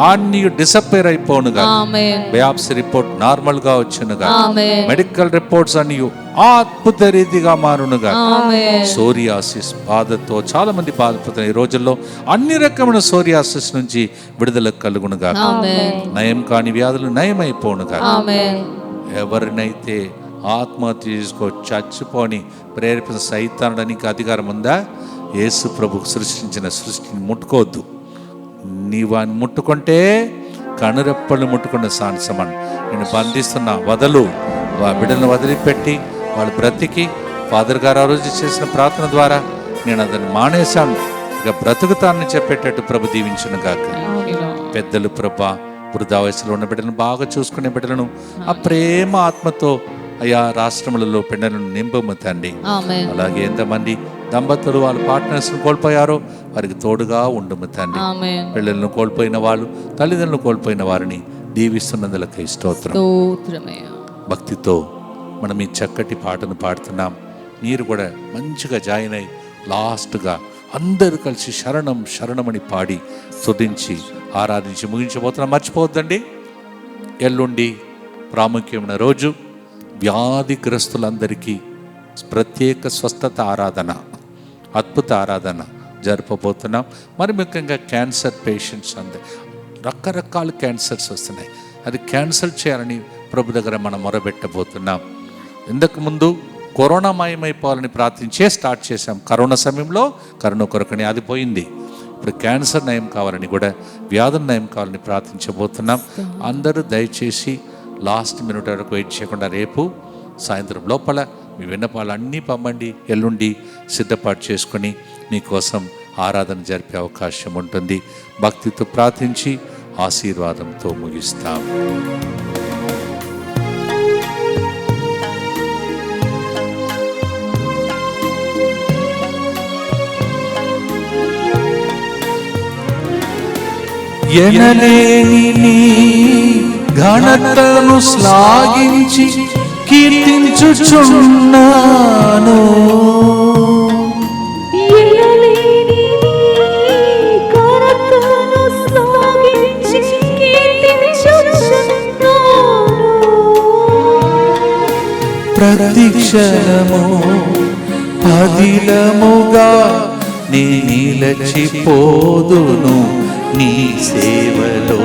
అన్ని డిసప్పేర్ అయిపోనుగా, ఆమేన్. బయాప్సీ రిపోర్ట్ నార్మల్ గా వచ్చునుగా, ఆమేన్. మెడికల్ రిపోర్ట్స్ అన్ని అద్భుత రీతిగా మారునుగా. ఆమేన్. సోరియాసిస్ బాధతో చాలా మంది బాధపడుతున్నారు ఈ రోజుల్లో. అన్ని రకమైన సోరియాసిస్ నుంచి విడుదల కలుగునుగా, ఆమేన్. నయం కాని వ్యాధులు నయమైపోనుగా. ఆమేన్. ఎవరినైతే ఆత్మహత్య చేసుకో చచ్చిపోని ప్రేరేపిన సైతానుడానికి అధికారం ఉందా? యేసు ప్రభు సృష్టించిన సృష్టిని ముట్టుకోవద్దు. నీవు ఆయన ముట్టుకుంటే కనురెప్పలు ముట్టుకున్న సమానం. నేను బంధిస్తున్నా, వదలు. బిడ్డలను వదిలిపెట్టి వాళ్ళు బ్రతికి, ఫాదర్ గారు ఆ రోజు చేసిన ప్రార్థన ద్వారా నేను అతన్ని మానేశాను, ఇక బ్రతుకుతానని చెప్పేటట్టు ప్రభు దీవించును గాక. పెద్దలు ప్రభా వృద్ధా వయసులో ఉన్న బిడ్డలను బాగా చూసుకునే బిడ్డలను ఆ ప్రేమ ఆత్మతో అయా రాష్ట్రములలో బిడ్డలను నింపము తండ్రి. ఆమేన్. అలాగే ఎంతమంది దంపతులు వాళ్ళ పార్ట్నర్స్ను కోల్పోయారో వారికి తోడుగా ఉండుము తండ్రి. ఆమేన్. పిల్లలను కోల్పోయిన వాళ్ళు, తల్లిదండ్రులను కోల్పోయిన వారిని దీవిస్తున్నందులకై స్తోత్రం. స్తోత్రమయ్యా. భక్తితో మనం ఈ చక్కటి పాటను పాడుతున్నాం. మీరు కూడా మంచిగా జాయిన్ అయ్యి లాస్ట్గా అందరూ కలిసి శరణం శరణమని పాడి స్తుతించి ఆరాధించి ముగించబోతున్నాం. మర్చిపోవద్దండి, ఎల్లుండి ప్రాముఖ్యమైన రోజు. వ్యాధిగ్రస్తులందరికీ ప్రత్యేక స్వస్థత ఆరాధన, అద్భుత ఆరాధన జరపబోతున్నాం. మరి ముఖ్యంగా క్యాన్సర్ పేషెంట్స్ రకరకాల క్యాన్సర్స్ వస్తున్నాయి. అది క్యాన్సల్ చేయాలని ప్రభు దగ్గర మనం మొరబెట్టబోతున్నాం. ఇంతకుముందు కరోనా మాయమైపోవాలని ప్రార్థించే స్టార్ట్ చేశాం. కరోనా సమయంలో కరోనా కొరకని అది పోయింది. ఇప్పుడు క్యాన్సర్ నయం కావాలని కూడా, వ్యాధులు నయం కావాలని ప్రార్థించబోతున్నాం. అందరూ దయచేసి లాస్ట్ మినిట్ వరకు వెయిట్ చేయకుండా రేపు సాయంత్రం లోపల మీ విన్నపాలు అన్నీ పంపండి. ఎల్లుండి సిద్ధపాటు చేసుకొని మీకోసం ఆరాధన జరిపే అవకాశం ఉంటుంది. భక్తితో ప్రార్థించి ఆశీర్వాదంతో ముగిస్తాం. ఎనలేని నీ ఘనతను శ్లాఘించి కీర్తించుచున్నాను. ప్రతి క్షణము పదిలముగా నీ నిలచిపోదును నీ సేవలో.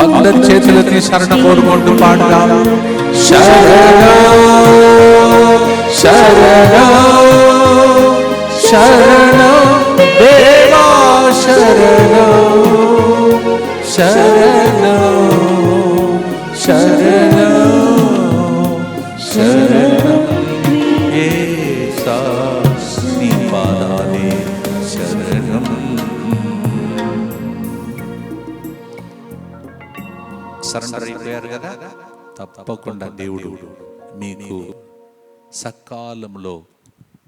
అందరి చేతులకి శరణ కోరుకుంటూ పాడదాం. శరణం శరణం శరణం దేవా శరణం శరణం శరణం శరణం యేసా నీ పాదాలే శరణం. సరెండర్ అయిపోయారు కదా, తప్పకుండా దేవుడు మీకు సకాలంలో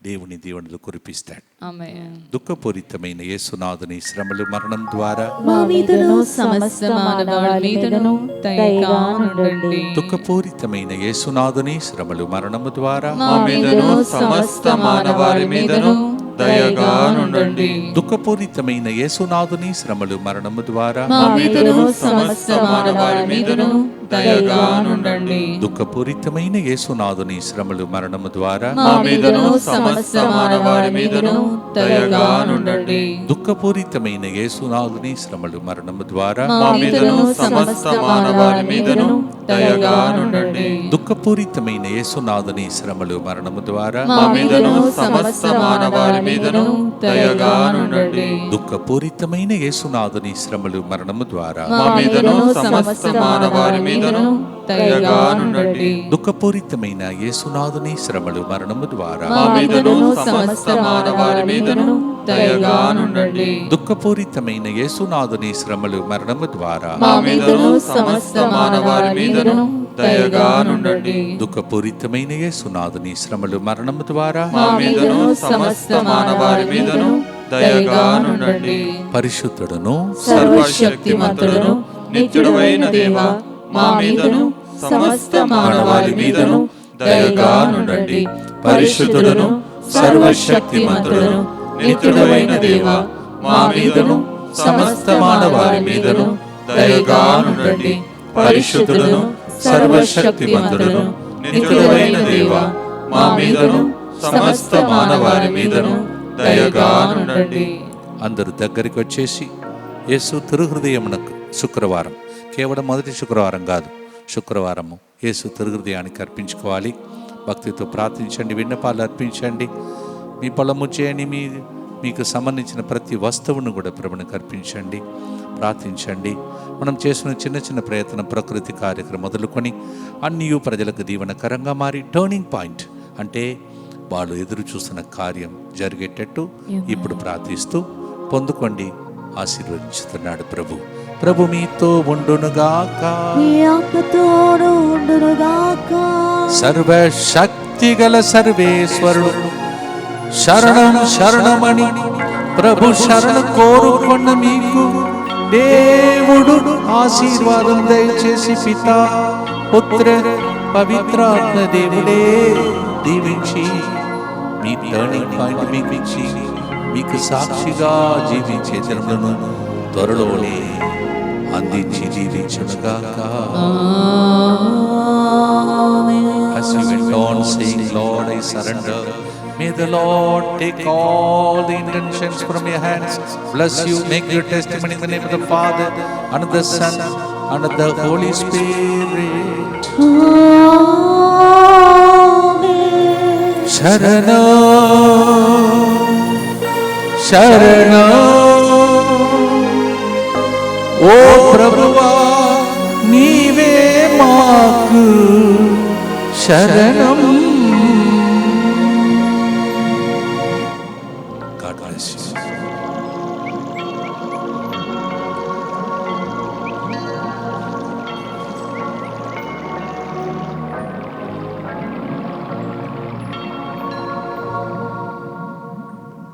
దేవుని దీవెనలు కురిపిస్తాడు. ఆమేన్. దుఃఖపూరితమైన యేసునాథుని శ్రమలు మరణం ద్వారా మా మీదను సమస్త మానవాళి మీదను దయగా నుండండి. దుఃఖపూరితమైన యేసునాథుని శ్రమలు మరణము ద్వారా మా మీదను సమస్త మానవాళి మీదను దయగా నుండండి. దుఃఖపూరితమైన యేసునాథుని శ్రమలు మరణము ద్వారా మా మీదను సమస్త మానవాళి మీదను దయగా నుండండి. దుఃఖపూరితమైన యేసునాథుని శ్రమలు మరణము ద్వారా మా మీదను సమస్త మానవాళి మీదను దయగా నుండండి. దుఃఖపూరితమైన యేసునాథుని శ్రమలు మరణము ద్వారా మా మీదను సమస్త మానవాళి మీదను దయగా నుండండి. దుఃఖపూరితమైన యేసునాథుని శ్రమలు మరణము ద్వారా మా మీదను సమస్త మానవాళి మీదను దయగా నుండండి. దుఃఖపూరితమైన యేసునాథుని శ్రమలు మరణము ద్వారా మా మీదను సమస్త మానవాళి మీదను దయగా నుండండి. దుఃఖపూరితమైన యేసునాథుని శ్రమలు మరణము ద్వారా మా మీదను సమస్త మానవాళి మీదను దయగా నుండండి. దుఃఖపూరితమైన యేసునాథుని శ్రమలు మరణము ద్వారా మా మీదను సమస్త మానవాళి మీదను దయగా నుండండి. దుఃఖపూరితమైన యేసునాథుని శ్రమలు మరణము ద్వారా మా మీదను సమస్త మానవాళి మీదను దయగా నుండండి. పరిశుద్ధుడును సర్వశక్తిమంతుడును నిత్యుడైన దేవా, మా మీదను సమస్త మానవాళి మీదను దయగా నుండండి. పరిశుద్ధుడును సర్వశక్తిమంతుడును నిత్యుడైన దేవ మా మీదను సమస్త మానవాళి మీదను దయగా నుండండి. పరిశుద్ధుడును సర్వశక్తిమంతుడును నిత్యుడైన దేవ మా మీదను సమస్త మానవాళి మీదను దయగా నుండండి. అందరూ దగ్గరికి వచ్చేసి యేసు తిరుహృదయమునకు శుక్రవారం, కేవలం మొదటి శుక్రవారం కాదు, శుక్రవారము యేసు తిరుహృదయానికి అర్పించుకోవాలి. భక్తితో ప్రార్థించండి, విన్నపాలు అర్పించండి, మీ పొలము చేయని మీకు సంబంధించిన ప్రతి వస్తువును కూడా ప్రభువునికి అర్పించండి, ప్రార్థించండి. మనం చేసిన చిన్న చిన్న ప్రయత్నం ప్రకృతి కార్యక్రమం మొదలుకొని అన్నీ ప్రజలకు దీవెనకరంగా మారి టర్నింగ్ పాయింట్ అంటే వాళ్ళు ఎదురు చూస్తున్న కార్యం జరిగేటట్టు ఇప్పుడు ప్రార్థిస్తూ పొందుకోండి. ఆశీర్వదించుతున్నాడు ప్రభు. ప్రభు మీతో ఉండునుగాక, మీ ఆత్మతోనూ ఉండునుగాక. సర్వశక్తి గల సర్వేశ్వరుడు శరణం శరణమని ప్రభు శరణ కోరుకున్న మీకు దేవుడు ఆశీర్వాదం దయచేసి పితా పుత్ర పవిత్రాత్మ దేవుడే దీవించి మీ టర్నింగ్ పాయింట్ మీకు ఇచ్చి మీకు సాక్షిగా జీవించే జన్మలను త్వరలోనే అందించి జీవించుగాక. As you went on saying, Lord, I surrender. May the Lord take all the intentions from your hands. Bless you, make your testimony in the name of the Father, and of the Son, and of the Holy Spirit. Sharanam, Sharanam, O Prabhuva, Nive Maaku Sharanam. God bless you.